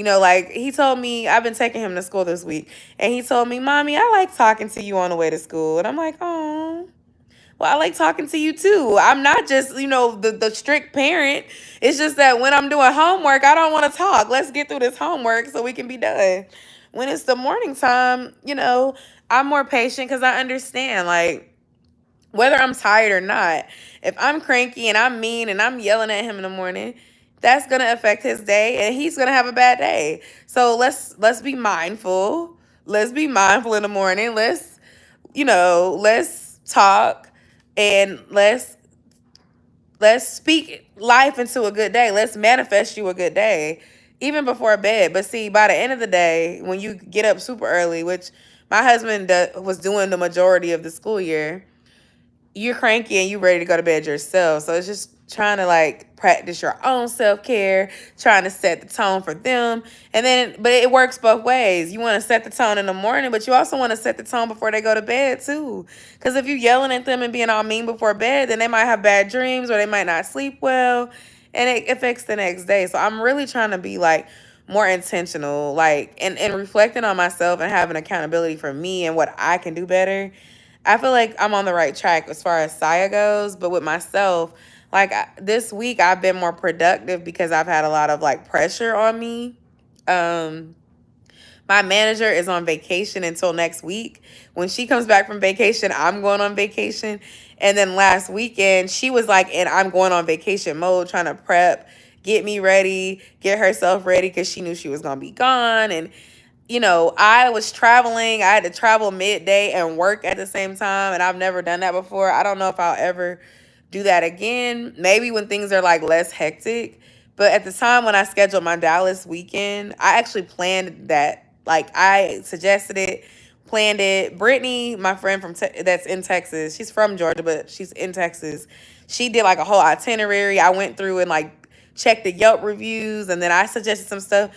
Like he told me, I've been taking him to school this week, and he told me, Mommy, I like talking to you on the way to school. And I'm like, oh, well, I like talking to you too. I'm not just, the strict parent. It's just that when I'm doing homework, I don't want to talk. Let's get through this homework so we can be done. When it's the morning time, I'm more patient because I understand, like, whether I'm tired or not, if I'm cranky and I'm mean and I'm yelling at him in the morning, that's going to affect his day and he's going to have a bad day. So let's be mindful. Let's be mindful in the morning. Let's talk and let's speak life into a good day. Let's manifest you a good day even before bed. But see, by the end of the day, when you get up super early, which my husband was doing the majority of the school year, you're cranky and you're ready to go to bed yourself. So it's just trying to like practice your own self-care, trying to set the tone for them. But it works both ways. You want to set the tone in the morning, but you also want to set the tone before they go to bed too. Because if you're yelling at them and being all mean before bed, then they might have bad dreams or they might not sleep well, and it affects the next day. So I'm really trying to be like more intentional, like, and reflecting on myself and having accountability for me and what I can do better. I feel like I'm on the right track as far as Saya goes, but with myself, like this week I've been more productive because I've had a lot of like pressure on me. My manager is on vacation until next week. When she comes back from vacation, I'm going on vacation. And then last weekend, she was like in I'm going on vacation mode, trying to prep, get me ready, get herself ready because she knew she was going to be gone. And I was traveling. I had to travel midday and work at the same time, and I've never done that before. I don't know if I'll ever do that again. Maybe when things are like less hectic. But at the time when I scheduled my Dallas weekend, I actually planned that. Like I suggested it, planned it. Brittany, my friend that's in Texas, she's from Georgia, but she's in Texas. She did like a whole itinerary. I went through and like checked the Yelp reviews, and then I suggested some stuff.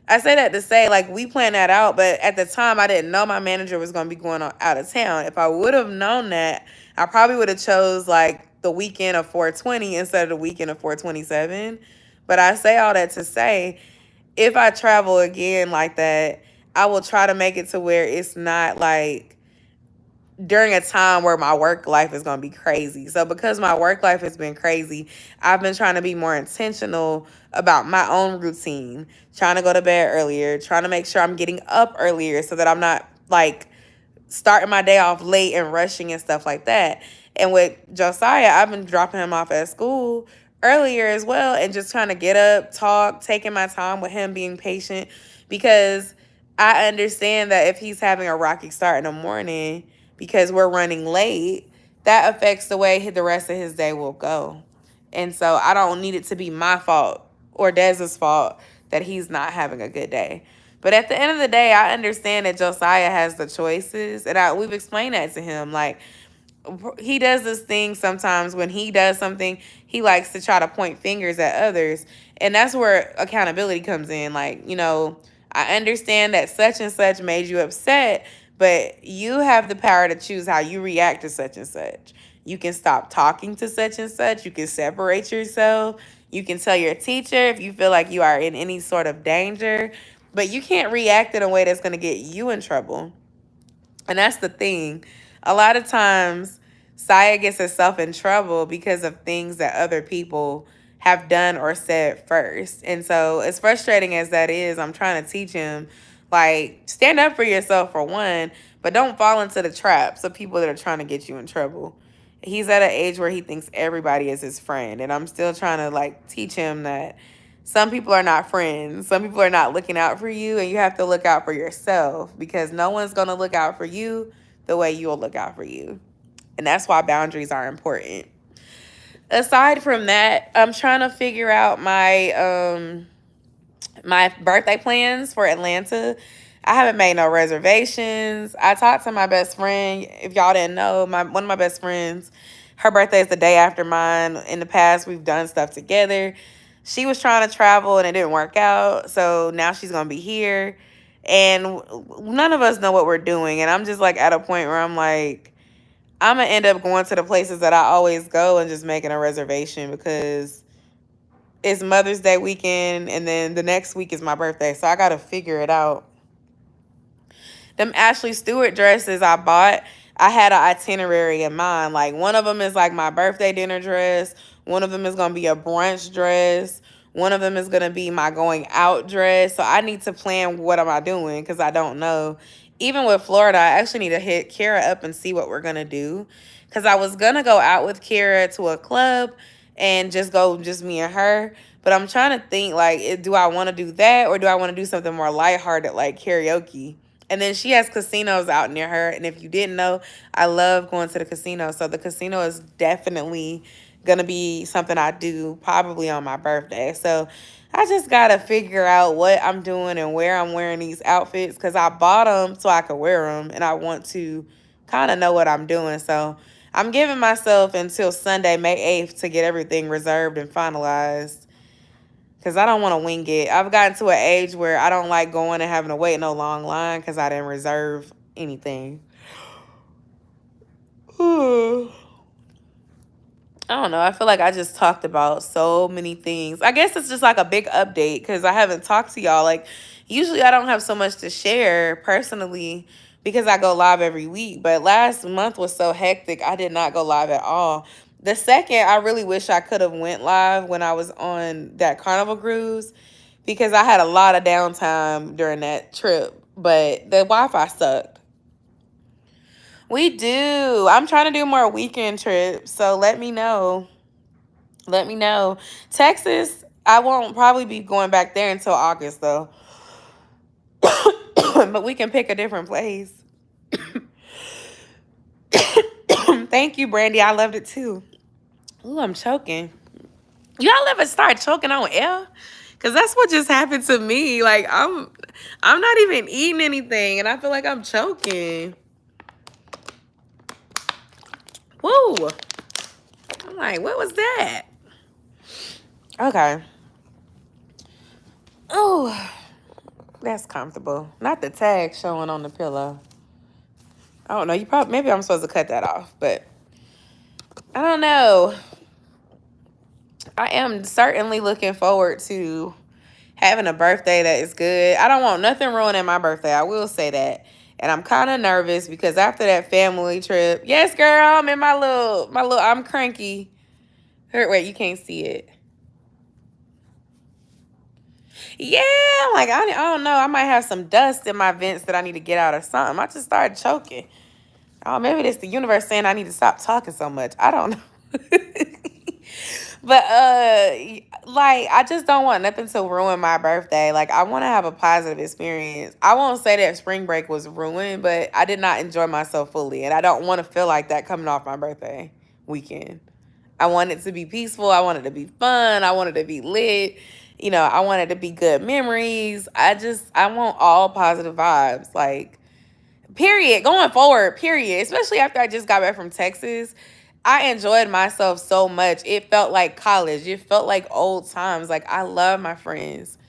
I say that to say, like, we planned that out, but at the time, I didn't know my manager was going to be going out of town. If I would have known that, I probably would have chose, like, the weekend of 420 instead of the weekend of 427. But I say all that to say, if I travel again like that, I will try to make it to where it's not, like, during a time where my work life is going to be crazy. So because my work life has been crazy, I've been trying to be more intentional about my own routine, trying to go to bed earlier, trying to make sure I'm getting up earlier so that I'm not like starting my day off late and rushing and stuff like that. And with Josiah, I've been dropping him off at school earlier as well and just trying to get up, talk, taking my time with him, being patient, because I understand that if he's having a rocky start in the morning because we're running late, that affects the way the rest of his day will go. And so I don't need it to be my fault or Dez's fault that he's not having a good day. But at the end of the day, I understand that Josiah has the choices. And we've explained that to him. Like, he does this thing sometimes when he does something, he likes to try to point fingers at others. And that's where accountability comes in. Like, I understand that such and such made you upset, but you have the power to choose how you react to such and such. You can stop talking to such and such. You can separate yourself. You can tell your teacher if you feel like you are in any sort of danger. But you can't react in a way that's going to get you in trouble. And that's the thing. A lot of times, Saya gets herself in trouble because of things that other people have done or said first. And so as frustrating as that is, I'm trying to teach him, Like, stand up for yourself for one, but don't fall into the traps of people that are trying to get you in trouble. He's at an age where he thinks everybody is his friend, and I'm still trying to like teach him that some people are not friends. Some people are not looking out for you, and you have to look out for yourself because no one's going to look out for you the way you'll look out for you. And that's why boundaries are important. Aside from that, I'm trying to figure out my birthday plans for Atlanta. I haven't made no reservations. I talked to my best friend. If y'all didn't know, one of my best friends, her birthday is the day after mine. In the past, we've done stuff together. She was trying to travel and it didn't work out. So now she's going to be here. And none of us know what we're doing. And I'm just like at a point where I'm like, I'm going to end up going to the places that I always go and just making a reservation because it's Mother's Day weekend, and then the next week is my birthday, so I gotta figure it out. Them Ashley Stewart dresses I bought, I had an itinerary in mind. Like, one of them is like my birthday dinner dress, one of them is gonna be a brunch dress, one of them is gonna be my going out dress. So I need to plan what am I doing because I don't know. Even with Florida, I actually need to hit Kara up and see what we're gonna do. Because I was gonna go out with Kara to a club and just me and her. But I'm trying to think, like, do I want to do that or do I want to do something more lighthearted like karaoke? And then she has casinos out near her. And if you didn't know, I love going to the casino. So the casino is definitely going to be something I do probably on my birthday. So I just got to figure out what I'm doing and where I'm wearing these outfits because I bought them so I could wear them. And I want to kind of know what I'm doing. So I'm giving myself until Sunday, May 8th to get everything reserved and finalized because I don't want to wing it. I've gotten to an age where I don't like going and having to wait no long line because I didn't reserve anything. I don't know. I feel like I just talked about so many things. I guess it's just like a big update because I haven't talked to y'all. Like, usually I don't have so much to share personally because I go live every week. But last month was so hectic, I did not go live at all. The second, I really wish I could have went live when I was on that Carnival cruise because I had a lot of downtime during that trip. But the Wi-Fi sucked. We do. I'm trying to do more weekend trips, so let me know. Let me know. Texas, I won't probably be going back there until August, though. But we can pick a different place. Thank you, Brandy. I loved it, too. Ooh, I'm choking. Y'all ever start choking on air? Because that's what just happened to me. Like, I'm not even eating anything, and I feel like I'm choking. Whoa. I'm like, what was that? Okay. Oh, that's comfortable. Not the tag showing on the pillow. I don't know. Maybe I'm supposed to cut that off, but I don't know. I am certainly looking forward to having a birthday that is good. I don't want nothing ruining my birthday. I will say that. And I'm kind of nervous because after that family trip, yes, girl, I'm in I'm cranky. Wait, you can't see it. Yeah, like I don't know. I might have some dust in my vents that I need to get out or something. I just started choking. Oh, maybe it's the universe saying I need to stop talking so much. I don't know. But like I just don't want nothing to ruin my birthday. Like I want to have a positive experience. I won't say that spring break was ruined, but I did not enjoy myself fully, and I don't want to feel like that coming off my birthday weekend. I want it to be peaceful. I want it to be fun. I want it to be lit. You know, I want it to be good memories. I want all positive vibes. Like, period. Going forward, period. Especially after I just got back from Texas. I enjoyed myself so much. It felt like college. It felt like old times. Like, I love my friends.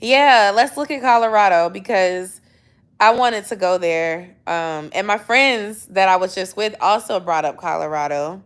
Yeah, let's look at Colorado because I wanted to go there. And my friends that I was just with also brought up Colorado.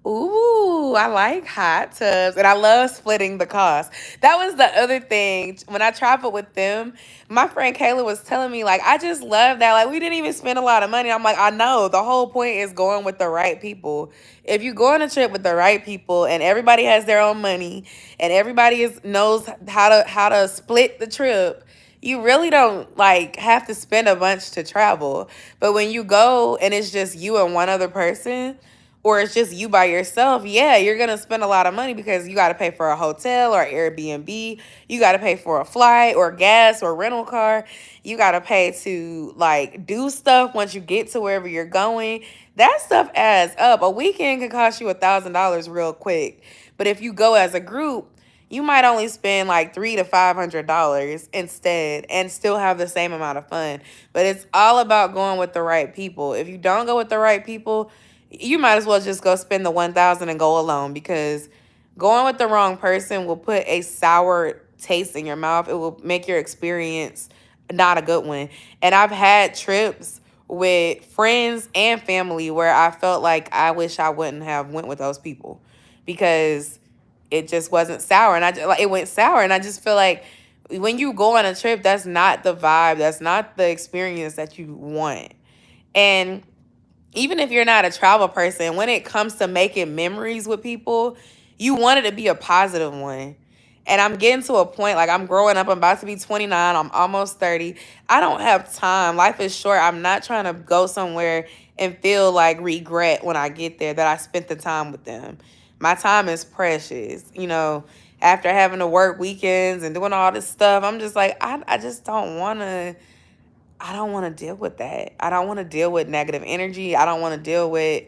Ooh, I like hot tubs and I love splitting the cost. That was the other thing. When I traveled with them, my friend Kayla was telling me, like, I just love that. Like, we didn't even spend a lot of money. I'm like, I know. The whole point is going with the right people. If you go on a trip with the right people and everybody has their own money and everybody knows how to split the trip, you really don't like have to spend a bunch to travel. But when you go and it's just you and one other person, or it's just you by yourself, yeah, you're gonna spend a lot of money because you got to pay for a hotel or Airbnb. You got to pay for a flight or gas or rental car. You got to pay to like do stuff once you get to wherever you're going. That stuff adds up. A weekend can cost you $1,000 real quick. But if you go as a group, you might only spend like $300 to $500 instead and still have the same amount of fun. But it's all about going with the right people. If you don't go with the right people, you might as well just go spend the 1,000 and go alone, because going with the wrong person will put a sour taste in your mouth. It will make your experience not a good one. And I've had trips with friends and family where I felt like I wish I wouldn't have went with those people, because it just wasn't sour, and it went sour, and I just feel like when you go on a trip, that's not the vibe, that's not the experience that you want. And even if you're not a travel person, when it comes to making memories with people, you want it to be a positive one. And I'm getting to a point, like I'm growing up, I'm about to be 29, I'm almost 30. I don't have time. Life is short. I'm not trying to go somewhere and feel like regret when I get there that I spent the time with them. My time is precious. After having to work weekends and doing all this stuff, I'm just like, I just don't want to. I don't want to deal with that. I don't want to deal with negative energy. I don't want to deal with,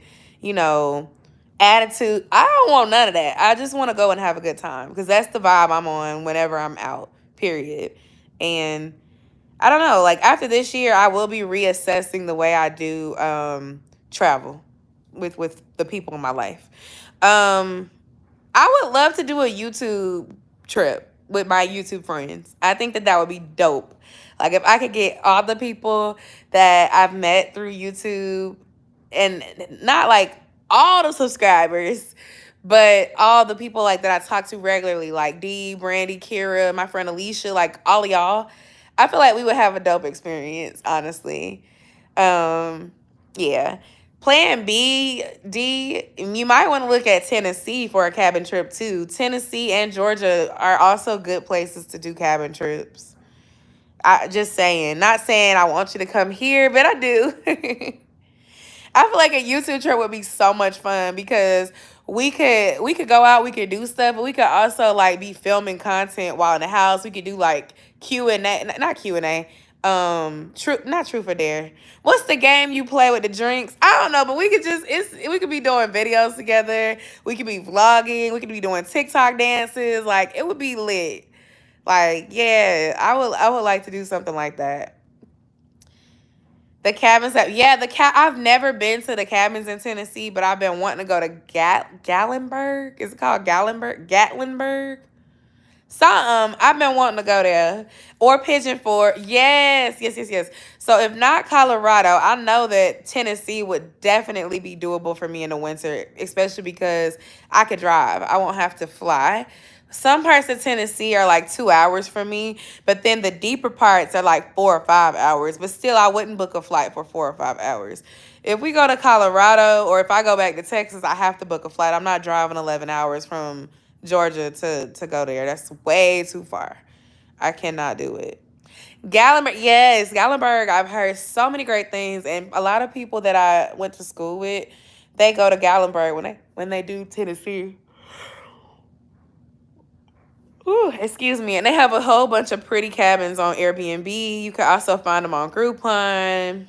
attitude. I don't want none of that. I just want to go and have a good time, because that's the vibe I'm on whenever I'm out, period. And I don't know, like after this year, I will be reassessing the way I do travel with the people in my life. I would love to do a YouTube trip with my YouTube friends. I think that would be dope. Like if I could get all the people that I've met through YouTube, and not like all the subscribers, but all the people like that I talk to regularly, like Dee, Brandy, Kira, my friend Alicia, like all of y'all, I feel like we would have a dope experience, honestly. Yeah. Plan B, D, you might want to look at Tennessee for a cabin trip too. Tennessee and Georgia are also good places to do cabin trips. I just saying, not saying I want you to come here, but I do. I feel like a YouTube trip would be so much fun, because we could go out, we could do stuff, but we could also like be filming content while in the house. We could do like Q&A, not Q&A. Not Truth or Dare. What's the game you play with the drinks? I don't know, but we could be doing videos together. We could be vlogging. We could be doing TikTok dances. Like it would be lit. Like yeah, I would like to do something like that. The cabins I've never been to the cabins in Tennessee, but I've been wanting to go to Gallenberg. Is it called Gallenberg? Gatlinburg? Something. I've been wanting to go there. Or Pigeon Forge. Yes, yes, yes, yes. So if not Colorado, I know that Tennessee would definitely be doable for me in the winter, especially because I could drive. I won't have to fly. Some parts of Tennessee are like 2 hours from me, but then the deeper parts are like 4 or 5 hours. But still, I wouldn't book a flight for 4 or 5 hours. If we go to Colorado, or if I go back to Texas, I have to book a flight. I'm not driving 11 hours from Georgia to go there. That's way too far. I cannot do it. Gallenberg, yes, Gallenberg. I've heard so many great things, and a lot of people that I went to school with, they go to Gallenberg when they do Tennessee. Ooh, excuse me. And they have a whole bunch of pretty cabins on Airbnb. You can also find them on Groupon.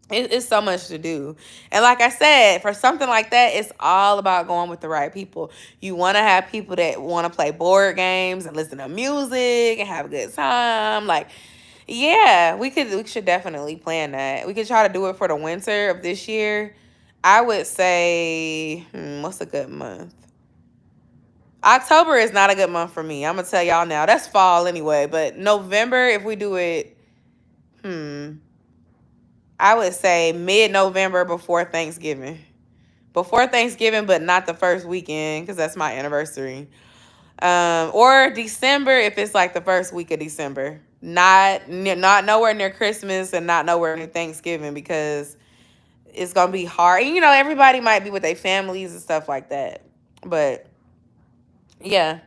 It's so much to do. And like I said, for something like that, it's all about going with the right people. You want to have people that want to play board games and listen to music and have a good time. Like, yeah, we should definitely plan that. We could try to do it for the winter of this year. I would say, what's a good month? October is not a good month for me. I'm going to tell y'all now. That's fall anyway. But November, if we do it, I would say mid-November before Thanksgiving. Before Thanksgiving, but not the first weekend, because that's my anniversary. Or December, if it's like the first week of December. Not nowhere near Christmas and not nowhere near Thanksgiving, because it's going to be hard. And, everybody might be with their families and stuff like that. But, yeah,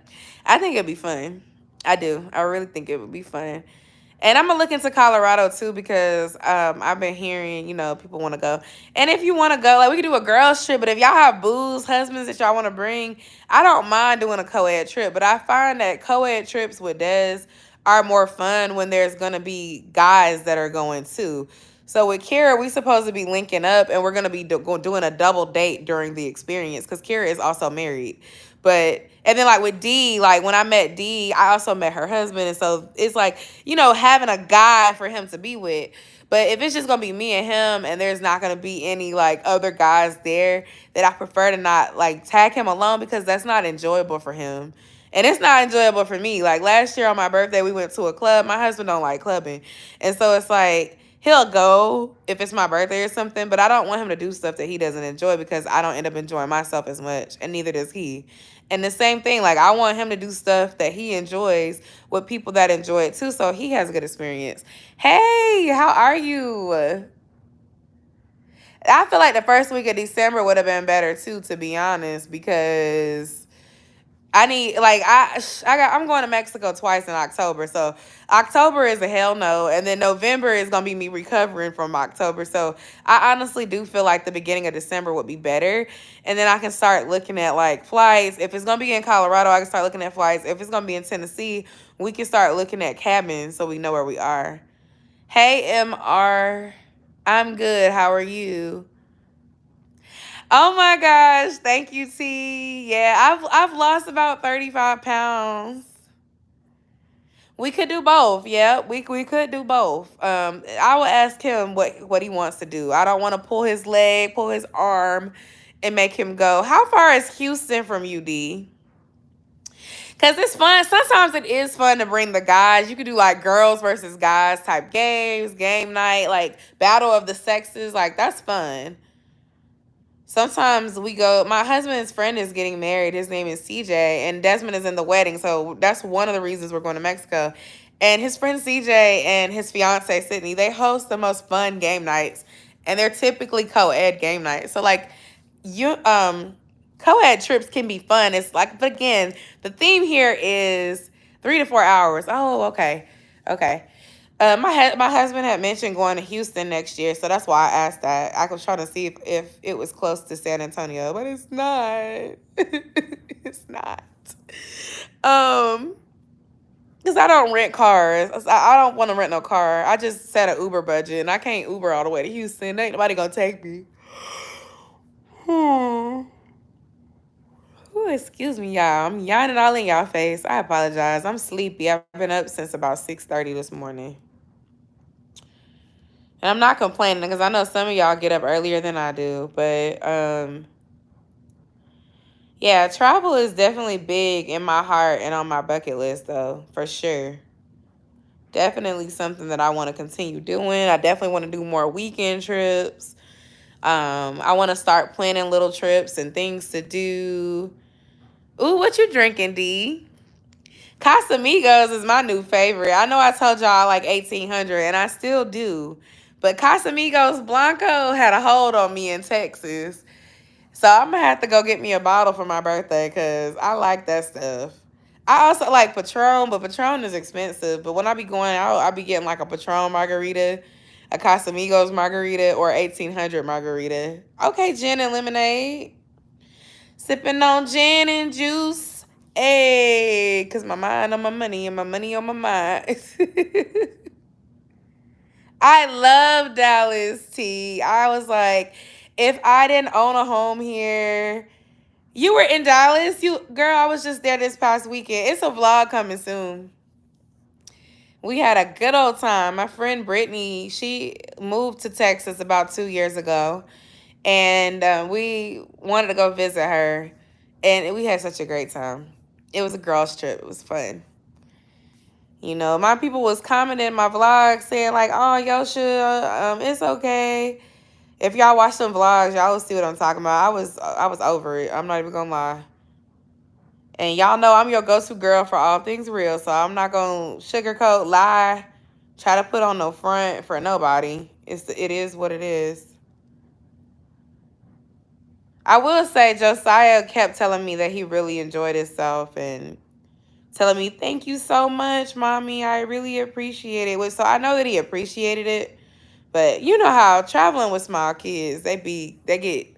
I think it'd be fun. I do. I really think it would be fun. And I'm gonna look into Colorado too because I've been hearing, people want to go. And if you want to go, like we could do a girls trip. But if y'all have booze, husbands that y'all want to bring, I don't mind doing a co-ed trip. But I find that co-ed trips with Des are more fun when there's gonna be guys that are going too. So with Kira, we supposed to be linking up, and we're gonna be doing a double date during the experience because Kira is also married. But and then like with D, like when I met D, I also met her husband, and so it's like having a guy for him to be with. But if it's just gonna be me and him, and there's not gonna be any like other guys there, that I prefer to not like tag him alone because that's not enjoyable for him. And it's not enjoyable for me. Like last year on my birthday, we went to a club. My husband don't like clubbing. And so it's like he'll go if it's my birthday or something, but I don't want him to do stuff that he doesn't enjoy because I don't end up enjoying myself as much, and neither does he. And the same thing, like I want him to do stuff that he enjoys with people that enjoy it too, so he has a good experience. Hey, how are you? I feel like the first week of December would have been better too, to be honest, because I need like I'm going to Mexico twice in October. So October is a hell no. And then November is gonna be me recovering from October. So I honestly do feel like the beginning of December would be better. And then I can start looking at like flights. If it's gonna be in Colorado, I can start looking at flights. If it's gonna be in Tennessee, we can start looking at cabins so we know where we are. Hey MR. I'm good. How are you? Oh my gosh, thank you, T. Yeah, I've lost about 35 pounds. We could do both. Yeah, we could do both. I will ask him what he wants to do. I don't want to pull his leg, pull his arm, and make him go. How far is Houston from UD? Because it's fun. Sometimes it is fun to bring the guys. You could do like girls versus guys type games, game night, like battle of the sexes. Like that's fun. Sometimes we go, my husband's friend is getting married. His name is CJ, and Desmond is in the wedding. So that's one of the reasons we're going to Mexico. And his friend CJ and his fiance, Sydney, they host the most fun game nights. And they're typically co-ed game nights. So like co-ed trips can be fun. It's like, but again, the theme here is 3 to 4 hours. Oh, okay. Okay. My husband had mentioned going to Houston next year, so that's why I asked that. I was trying to see if it was close to San Antonio, but it's not. It's not. Because I don't rent cars. I don't want to rent no car. I just set an Uber budget, and I can't Uber all the way to Houston. Ain't nobody gonna take me. Ooh, excuse me, y'all. I'm yawning all in y'all face. I apologize. I'm sleepy. I've been up since about 6:30 this morning. And I'm not complaining because I know some of y'all get up earlier than I do. But, yeah, travel is definitely big in my heart and on my bucket list, though, for sure. Definitely something that I want to continue doing. I definitely want to do more weekend trips. I want to start planning little trips and things to do. Ooh, what you drinking, D? Casamigos is my new favorite. I know I told y'all I like 1800, and I still do. But Casamigos Blanco had a hold on me in Texas. So I'm going to have to go get me a bottle for my birthday because I like that stuff. I also like Patron, but Patron is expensive. But when I be going out, I be getting like a Patron margarita, a Casamigos margarita, or 1800 margarita. Okay, gin and lemonade. Sipping on gin and juice. Hey, because my mind on my money and my money on my mind. I love Dallas, T. I was like, if I didn't own a home here. You were in Dallas? Girl, I was just there this past weekend. It's a vlog coming soon. We had a good old time. My friend Brittany, she moved to Texas about 2 years ago. And we wanted to go visit her. And we had such a great time. It was a girls' trip. It was fun. My people was commenting in my vlog saying like, oh, Yosha, it's okay. If y'all watch some vlogs, y'all will see what I'm talking about. I was over it. I'm not even gonna lie. And y'all know I'm your go-to girl for all things real, so I'm not gonna sugarcoat, lie, try to put on no front for nobody. It is what it is. I will say Josiah kept telling me that he really enjoyed himself, and telling me, "Thank you so much, mommy. I really appreciate it." So I know that he appreciated it, but you know how traveling with small kids, they get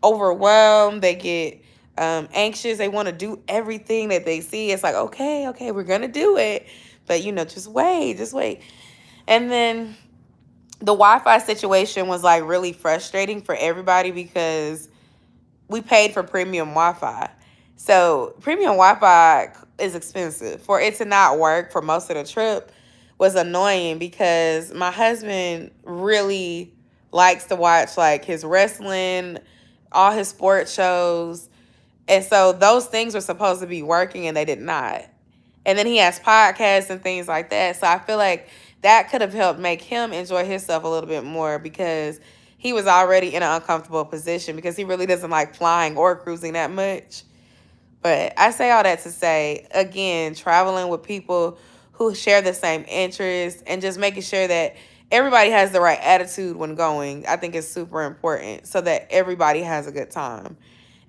overwhelmed, they get anxious, they want to do everything that they see. It's like, okay, okay, we're gonna do it, but just wait, just wait. And then the Wi-Fi situation was like really frustrating for everybody because we paid for premium Wi-Fi. So premium Wi-Fi is expensive. For it to not work for most of the trip was annoying because my husband really likes to watch like his wrestling, all his sports shows. And so those things were supposed to be working and they did not. And then he has podcasts and things like that. So I feel like that could have helped make him enjoy himself a little bit more because he was already in an uncomfortable position because he really doesn't like flying or cruising that much. But I say all that to say, again, traveling with people who share the same interests and just making sure that everybody has the right attitude when going, I think is super important so that everybody has a good time.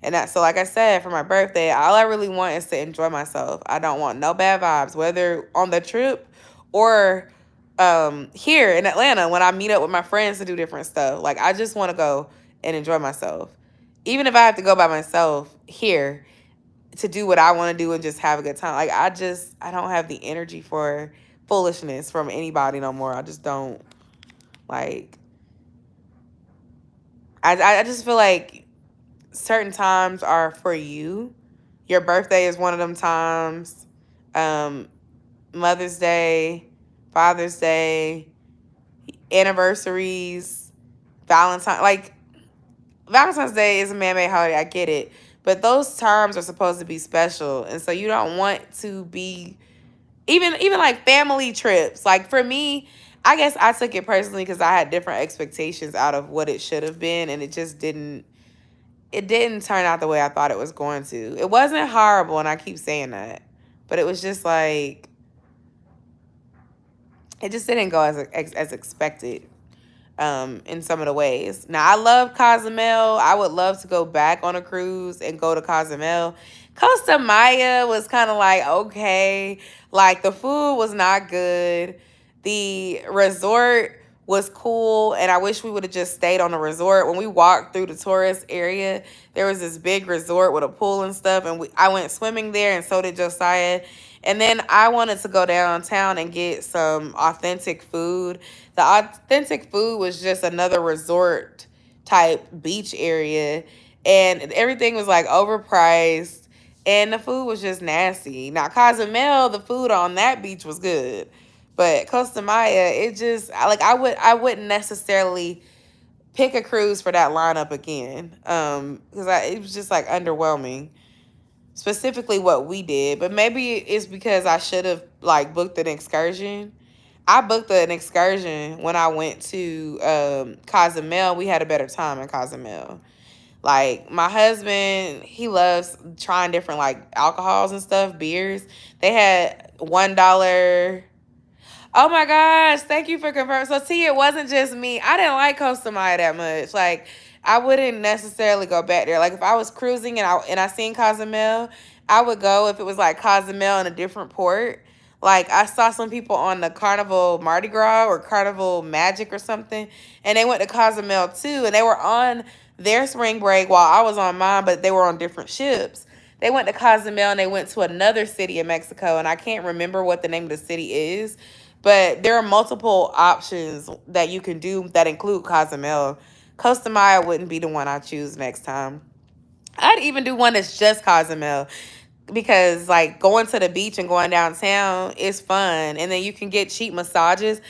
And so like I said, for my birthday, all I really want is to enjoy myself. I don't want no bad vibes, whether on the trip or here in Atlanta when I meet up with my friends to do different stuff. Like, I just want to go and enjoy myself. Even if I have to go by myself here to do what I want to do and just have a good time. Like, I don't have the energy for foolishness from anybody no more. I just don't. Like, I just feel like certain times are for you. Your birthday is one of them times. Mother's Day, Father's Day, anniversaries, Valentine's Day is a man-made holiday. I get it. But those terms are supposed to be special. And so you don't want to be even like family trips. Like for me, I guess I took it personally because I had different expectations out of what it should have been, and it didn't turn out the way I thought it was going to. It wasn't horrible, and I keep saying that. But it was just like it just didn't go as expected. In some of the ways. Now, I love Cozumel. I would love to go back on a cruise and go to Cozumel. Costa Maya was kind of like, okay. Like, the food was not good. The resort was cool, and I wish we would have just stayed on the resort. When we walked through the tourist area, there was this big resort with a pool and stuff, and I went swimming there, and so did Josiah. And then I wanted to go downtown and get some authentic food. The authentic food was just another resort type beach area, and everything was like overpriced, and the food was just nasty. Now, Cozumel, the food on that beach was good. But Costa Maya, it just I wouldn't necessarily pick a cruise for that lineup again. Because it was just like underwhelming. Specifically what we did. But maybe it's because I should have like booked an excursion. I booked an excursion when I went to Cozumel. We had a better time in Cozumel. Like, my husband, he loves trying different like alcohols and stuff, beers. They had $1. Oh my gosh, thank you for confirming. So, T, it wasn't just me. I didn't like Costa Maya that much. Like, I wouldn't necessarily go back there. Like, if I was cruising and I seen Cozumel, I would go if it was like Cozumel in a different port. Like, I saw some people on the Carnival Mardi Gras or Carnival Magic or something, and they went to Cozumel too, and they were on their spring break while I was on mine, but they were on different ships. They went to Cozumel and they went to another city in Mexico, and I can't remember what the name of the city is, but there are multiple options that you can do that include Cozumel. Costa Maya wouldn't be the one I choose next time. I'd even do one that's just Cozumel because like going to the beach and going downtown is fun, and then you can get cheap massages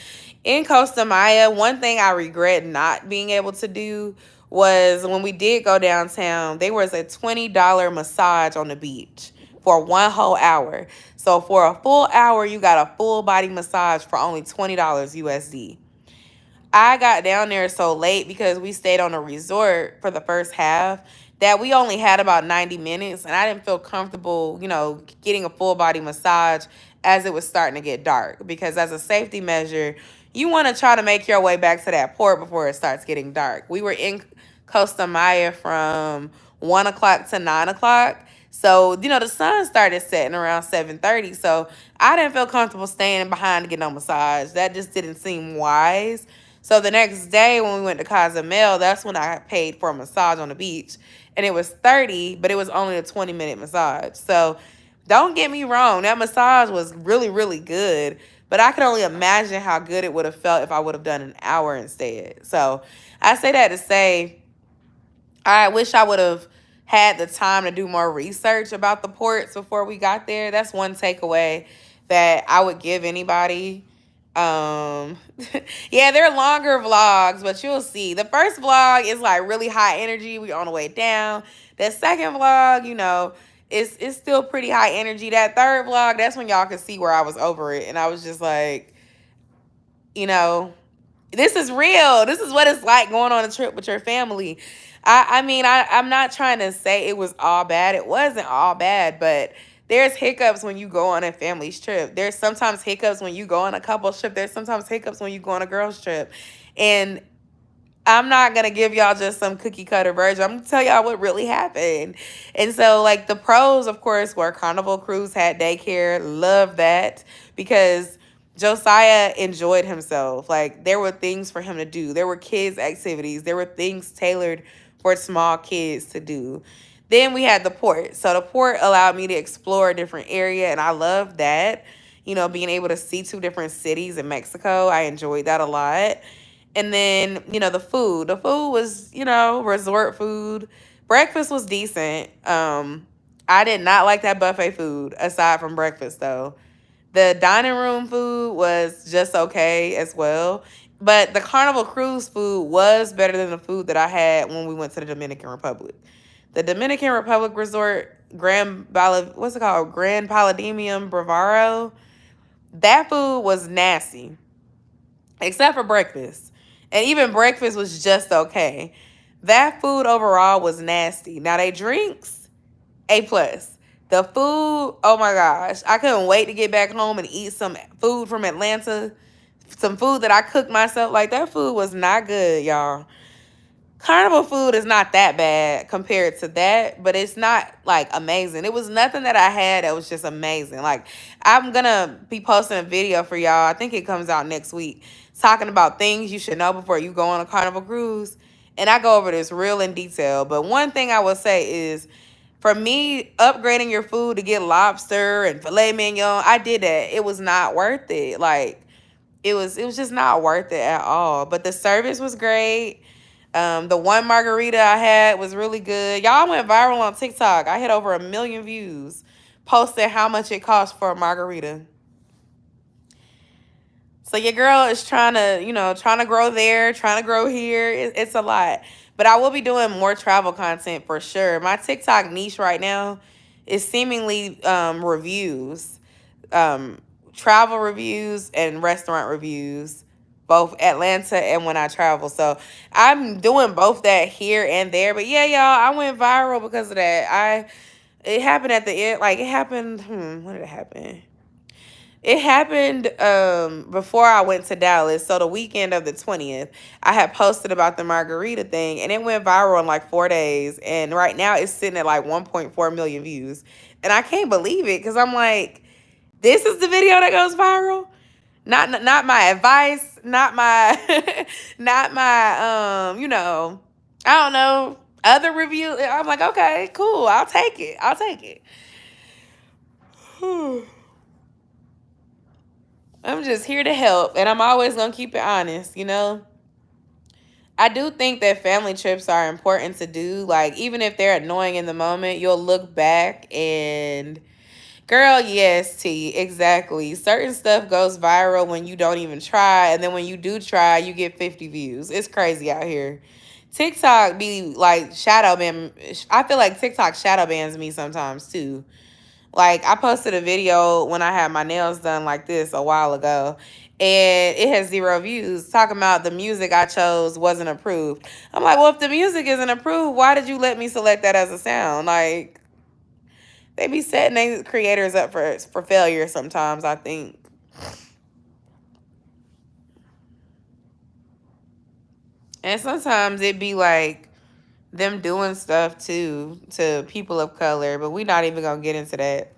in Costa Maya. One thing I regret not being able to do was when we did go downtown, there was a $20 massage on the beach for 1 whole hour. So for a full hour, you got a full body massage for only $20 USD. I got down there so late because we stayed on a resort for the first half that we only had about 90 minutes, and I didn't feel comfortable, getting a full body massage as it was starting to get dark, because as a safety measure, you want to try to make your way back to that port before it starts getting dark. We were in Costa Maya from 1 o'clock to 9 o'clock. So, the sun started setting around 7:30. So I didn't feel comfortable staying behind to get no massage. That just didn't seem wise. So the next day when we went to Cozumel, that's when I paid for a massage on the beach. And it was 30, but it was only a 20-minute massage. So don't get me wrong, that massage was really, really good. But I could only imagine how good it would have felt if I would have done an hour instead. So I say that to say, I wish I would have had the time to do more research about the ports before we got there. That's one takeaway that I would give anybody. Um, yeah, they're longer vlogs, but you'll see. The first vlog is like really high energy. We on the way down. The second vlog, it's still pretty high energy. That third vlog, that's when y'all could see where I was over it. And I was just like, this is real. This is what it's like going on a trip with your family. I'm not trying to say it was all bad. It wasn't all bad, but there's hiccups when you go on a family's trip. There's sometimes hiccups when you go on a couple's trip. There's sometimes hiccups when you go on a girl's trip. And I'm not going to give y'all just some cookie cutter version. I'm going to tell y'all what really happened. And so, like, the pros, of course, were Carnival Cruise had daycare. Love that, because Josiah enjoyed himself. Like, there were things for him to do. There were kids' activities. There were things tailored for small kids to do. Then we had the port. So the port allowed me to explore a different area, and I loved that. Being able to see 2 different cities in Mexico. I enjoyed that a lot. And then, the food. The food was, resort food. Breakfast was decent. I did not like that buffet food, aside from breakfast, though. The dining room food was just okay as well. But the Carnival Cruise food was better than the food that I had when we went to the Dominican Republic. The Dominican Republic Resort, what's it called? Grand Paladimium Bravaro. That food was nasty, except for breakfast. And even breakfast was just okay. That food overall was nasty. Now, they drinks, A+. The food, oh my gosh. I couldn't wait to get back home and eat some food from Atlanta. Some food that I cooked myself. Like, that food was not good, y'all. Carnival food is not that bad compared to that, but it's not, like, amazing. It was nothing that I had that was just amazing. Like, I'm going to be posting a video for y'all. I think it comes out next week, talking about things you should know before you go on a Carnival cruise. And I go over this real in detail. But one thing I will say is, for me, upgrading your food to get lobster and filet mignon, I did that. It was not worth it. Like, it was just not worth it at all. But the service was great. The one margarita I had was really good. Y'all went viral on TikTok. I had over 1 million views posting how much it cost for a margarita. So your girl is trying to grow there, trying to grow here. It's a lot. But I will be doing more travel content for sure. My TikTok niche right now is seemingly reviews, travel reviews and restaurant reviews, both Atlanta and when I travel. So I'm doing both that here and there. But yeah, y'all, I went viral because of that. It happened at the end. Like, it happened, when did it happen? It happened before I went to Dallas. So the weekend of the 20th, I had posted about the margarita thing, and it went viral in like 4 days. And right now it's sitting at like 1.4 million views. And I can't believe it, because I'm like, this is the video that goes viral? Not my advice, not my not my I don't know, other review. I'm like, okay, cool. I'll take it. I'll take it. I'm just here to help, and I'm always going to keep it honest, I do think that family trips are important to do. Like, even if they're annoying in the moment, you'll look back and, girl, yes, T, exactly. Certain stuff goes viral when you don't even try, and then when you do try, you get 50 views. It's crazy out here. TikTok be like shadow ban. I feel like TikTok shadow bans me sometimes too. Like, I posted a video when I had my nails done like this a while ago, and it has 0 views, talking about the music I chose wasn't approved. I'm like, well, if the music isn't approved, why did you let me select that as a sound? Like, they be setting their creators up for failure sometimes, I think. And sometimes it be like them doing stuff too to people of color, but we're not even gonna get into that.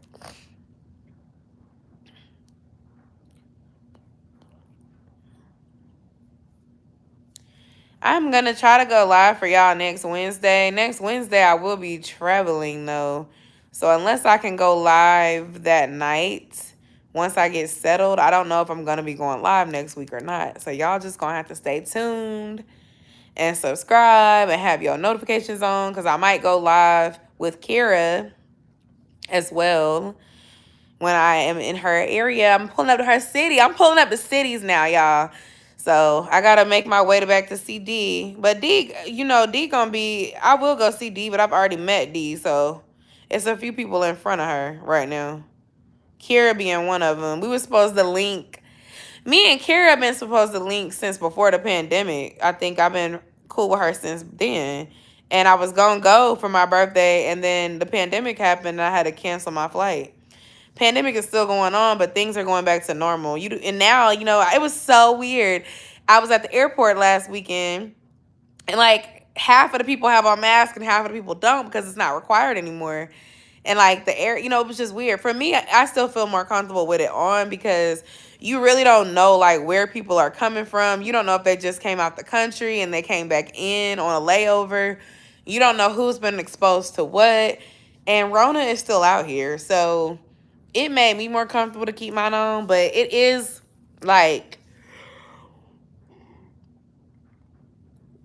I'm gonna try to go live for y'all next Wednesday. Next Wednesday, I will be traveling though. So unless I can go live that night, once I get settled, I don't know if I'm gonna be going live next week or not. So y'all just gonna have to stay tuned and subscribe and have your notifications on, because I might go live with Kira as well when I am in her area. I'm pulling up to her city. I'm pulling up to cities now, y'all. So I gotta make my way to back to see D. But D, you know, D gonna be, I will go see D, but I've already met D, so it's a few people in front of her right now. Kira being one of them. We were supposed to link. Me and Kira have been supposed to link since before the pandemic. I think I've been cool with her since then. And I was gonna go for my birthday, and then the pandemic happened and I had to cancel my flight. Pandemic is still going on, but things are going back to normal. And now, you know, it was so weird. I was at the airport last weekend, and like half of the people have on masks and half of the people don't because it's not required anymore. And like the air, you know, it was just weird. For me, I still feel more comfortable with it on, because you really don't know like where people are coming from. You don't know if they just came out the country and they came back in on a layover. You don't know who's been exposed to what. And Rona is still out here. So it made me more comfortable to keep mine on. But it is like,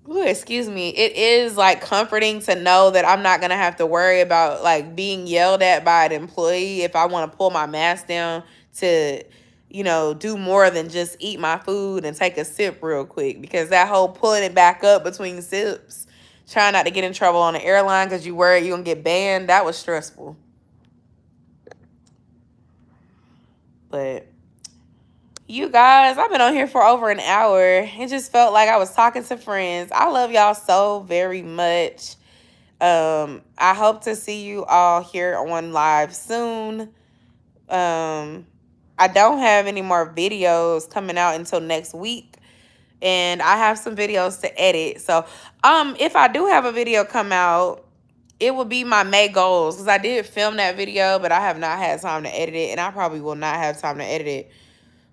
ooh, excuse me, it is like comforting to know that I'm not gonna have to worry about like being yelled at by an employee if I want to pull my mask down to, you know, do more than just eat my food and take a sip real quick. Because that whole pulling it back up between sips, trying not to get in trouble on the airline because you worried you're gonna get banned, that was stressful. But you guys, I've been on here for over an hour. It just felt like I was talking to friends. I love y'all so very much. I hope to see you all here on live soon. I don't have any more videos coming out until next week, and I have some videos to edit. So, if I do have a video come out, it will be my May goals, because I did film that video, but I have not had time to edit it, and I probably will not have time to edit it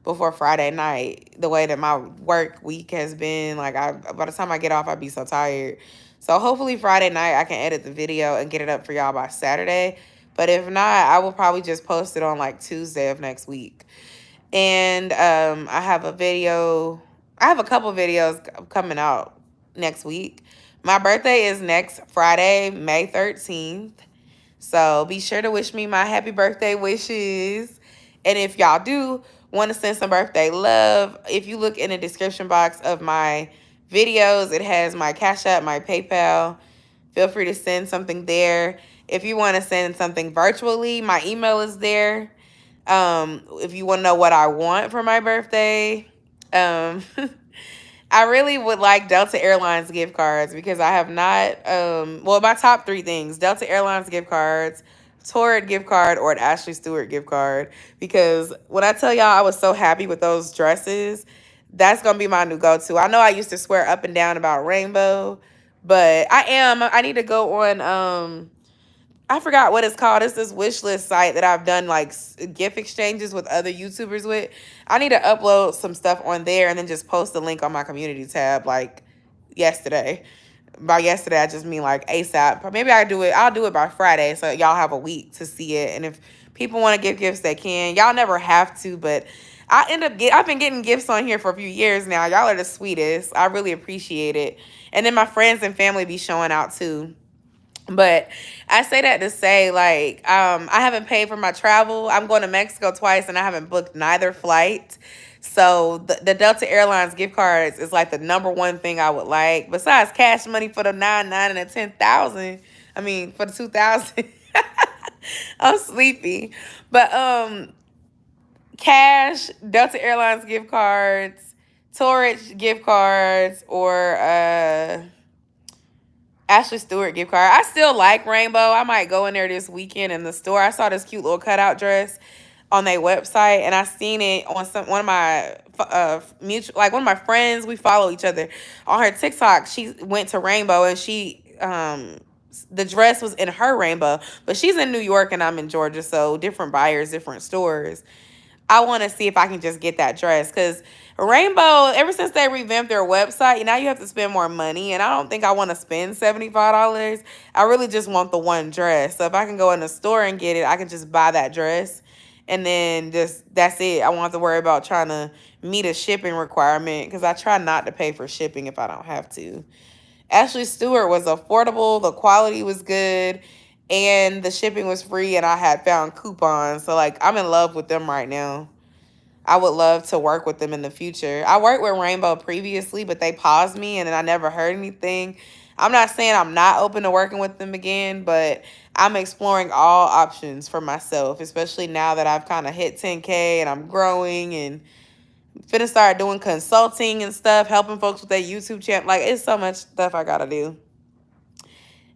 before Friday night, the way that my work week has been. Like, by the time I get off, I'd be so tired. So hopefully Friday night I can edit the video and get it up for y'all by Saturday. But if not, I will probably just post it on like Tuesday of next week. And I have a couple videos coming out next week. My birthday is next Friday, May 13th. So be sure to wish me my happy birthday wishes. And if y'all do want to send some birthday love, if you look in the description box of my videos, it has my Cash App, my PayPal. Feel free to send something there. If you want to send something virtually, my email is there. If you want to know what I want for my birthday, I really would like Delta Airlines gift cards, because I have not, well, my top 3 things: Delta Airlines gift cards, Torrid gift card, or an Ashley Stewart gift card. Because when I tell y'all I was so happy with those dresses, that's going to be my new go-to. I know I used to swear up and down about Rainbow, but I need to go on, I forgot what it's called. It's this wish list site that I've done like gift exchanges with other YouTubers with. I need to upload some stuff on there and then just post the link on my community tab like yesterday. By yesterday, I just mean like ASAP. Maybe I'll do it by Friday, so y'all have a week to see it. And if people want to give gifts, they can. Y'all never have to, but I've been getting gifts on here for a few years now. Y'all are the sweetest. I really appreciate it. And then my friends and family be showing out too. But I say that to say, like, I haven't paid for my travel. I'm going to Mexico twice, and I haven't booked neither flight. So the Delta Airlines gift cards is like the #1 thing I would like, besides cash money for the 9, 9, and the 10,000. I mean, for the 2,000. I'm sleepy. But cash, Delta Airlines gift cards, Torrid gift cards, or Ashley Stewart gift card. I still like Rainbow. I might go in there this weekend in the store. I saw this cute little cutout dress on their website, and I seen it on one of my one of my friends. We follow each other on her TikTok. She went to Rainbow, and she the dress was in her rainbow, but she's in New York and I'm in Georgia, so different buyers, different stores. I want to see if I can just get that dress, because Rainbow, ever since they revamped their website, now you have to spend more money, and I don't think I want to spend $75. I really just want the one dress. So if I can go in the store and get it, I can just buy that dress, and then just that's it. I won't have to worry about trying to meet a shipping requirement, because I try not to pay for shipping if I don't have to. Ashley Stewart was affordable, the quality was good, and the shipping was free, and I had found coupons. So, like, I'm in love with them right now. I would love to work with them in the future. I worked with Rainbow previously, but they paused me, and then I never heard anything. I'm not saying I'm not open to working with them again, but I'm exploring all options for myself, especially now that I've kind of hit 10K and I'm growing and finna start doing consulting and stuff, helping folks with their YouTube channel. Like, it's so much stuff I gotta do.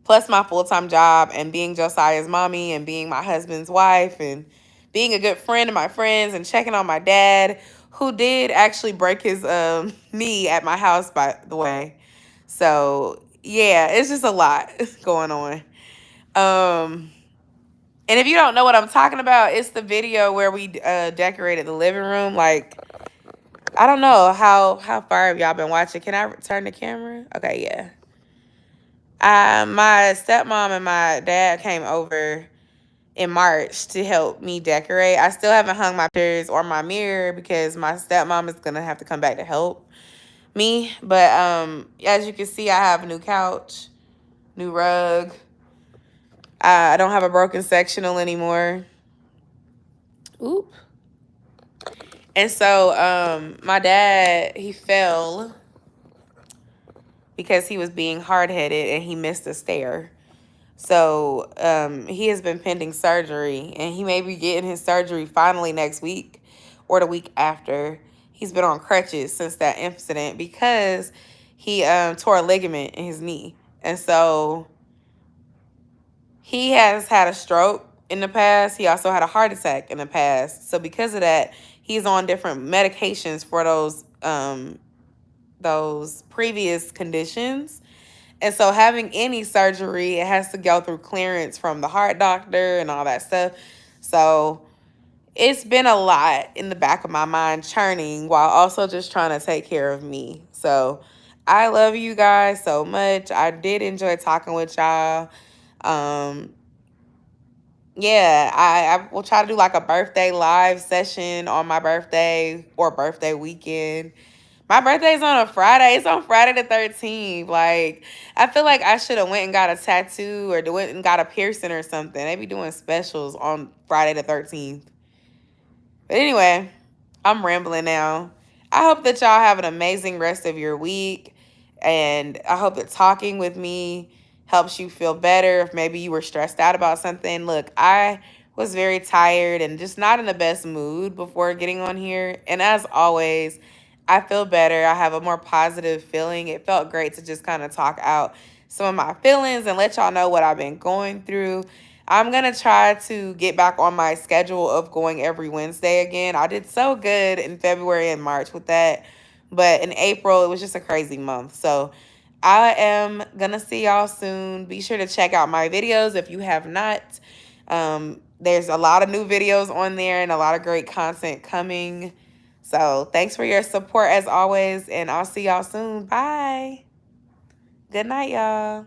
Plus my full-time job and being Josiah's mommy and being my husband's wife and being a good friend to my friends and checking on my dad, who did actually break his knee at my house, by the way. So, yeah, it's just a lot going on. And if you don't know what I'm talking about, it's the video where we decorated the living room. Like, I don't know how far have y'all been watching. Can I turn the camera? Okay, yeah. My stepmom and my dad came over in March to help me decorate. I still haven't hung my pictures or my mirror because my stepmom is gonna have to come back to help me. But as you can see, I have a new couch, new rug. I don't have a broken sectional anymore. Oop. And so my dad, he fell because he was being hard-headed and he missed a stair. So he has been pending surgery, and he may be getting his surgery finally next week or the week after. He's been on crutches since that incident because he tore a ligament in his knee. And so he has had a stroke in the past. He also had a heart attack in the past. So because of that, he's on different medications for those previous conditions. And so having any surgery, it has to go through clearance from the heart doctor and all that stuff. So it's been a lot in the back of my mind churning while also just trying to take care of me. So I love you guys so much. I did enjoy talking with y'all. Yeah, I will try to do like a birthday live session on my birthday or birthday weekend. My birthday's on a Friday. It's on Friday the 13th. Like, I feel like I should have went and got a tattoo or went and got a piercing or something. They be doing specials on Friday the 13th. But anyway, I'm rambling now. I hope that y'all have an amazing rest of your week. And I hope that talking with me helps you feel better. If maybe you were stressed out about something. Look, I was very tired and just not in the best mood before getting on here. And as always, I feel better. I have a more positive feeling. It felt great to just kind of talk out some of my feelings and let y'all know what I've been going through. I'm going to try to get back on my schedule of going every Wednesday again. I did so good in February and March with that. But in April, it was just a crazy month. So I am going to see y'all soon. Be sure to check out my videos if you have not. There's a lot of new videos on there and a lot of great content coming. So thanks for your support as always, and I'll see y'all soon. Bye. Good night, y'all.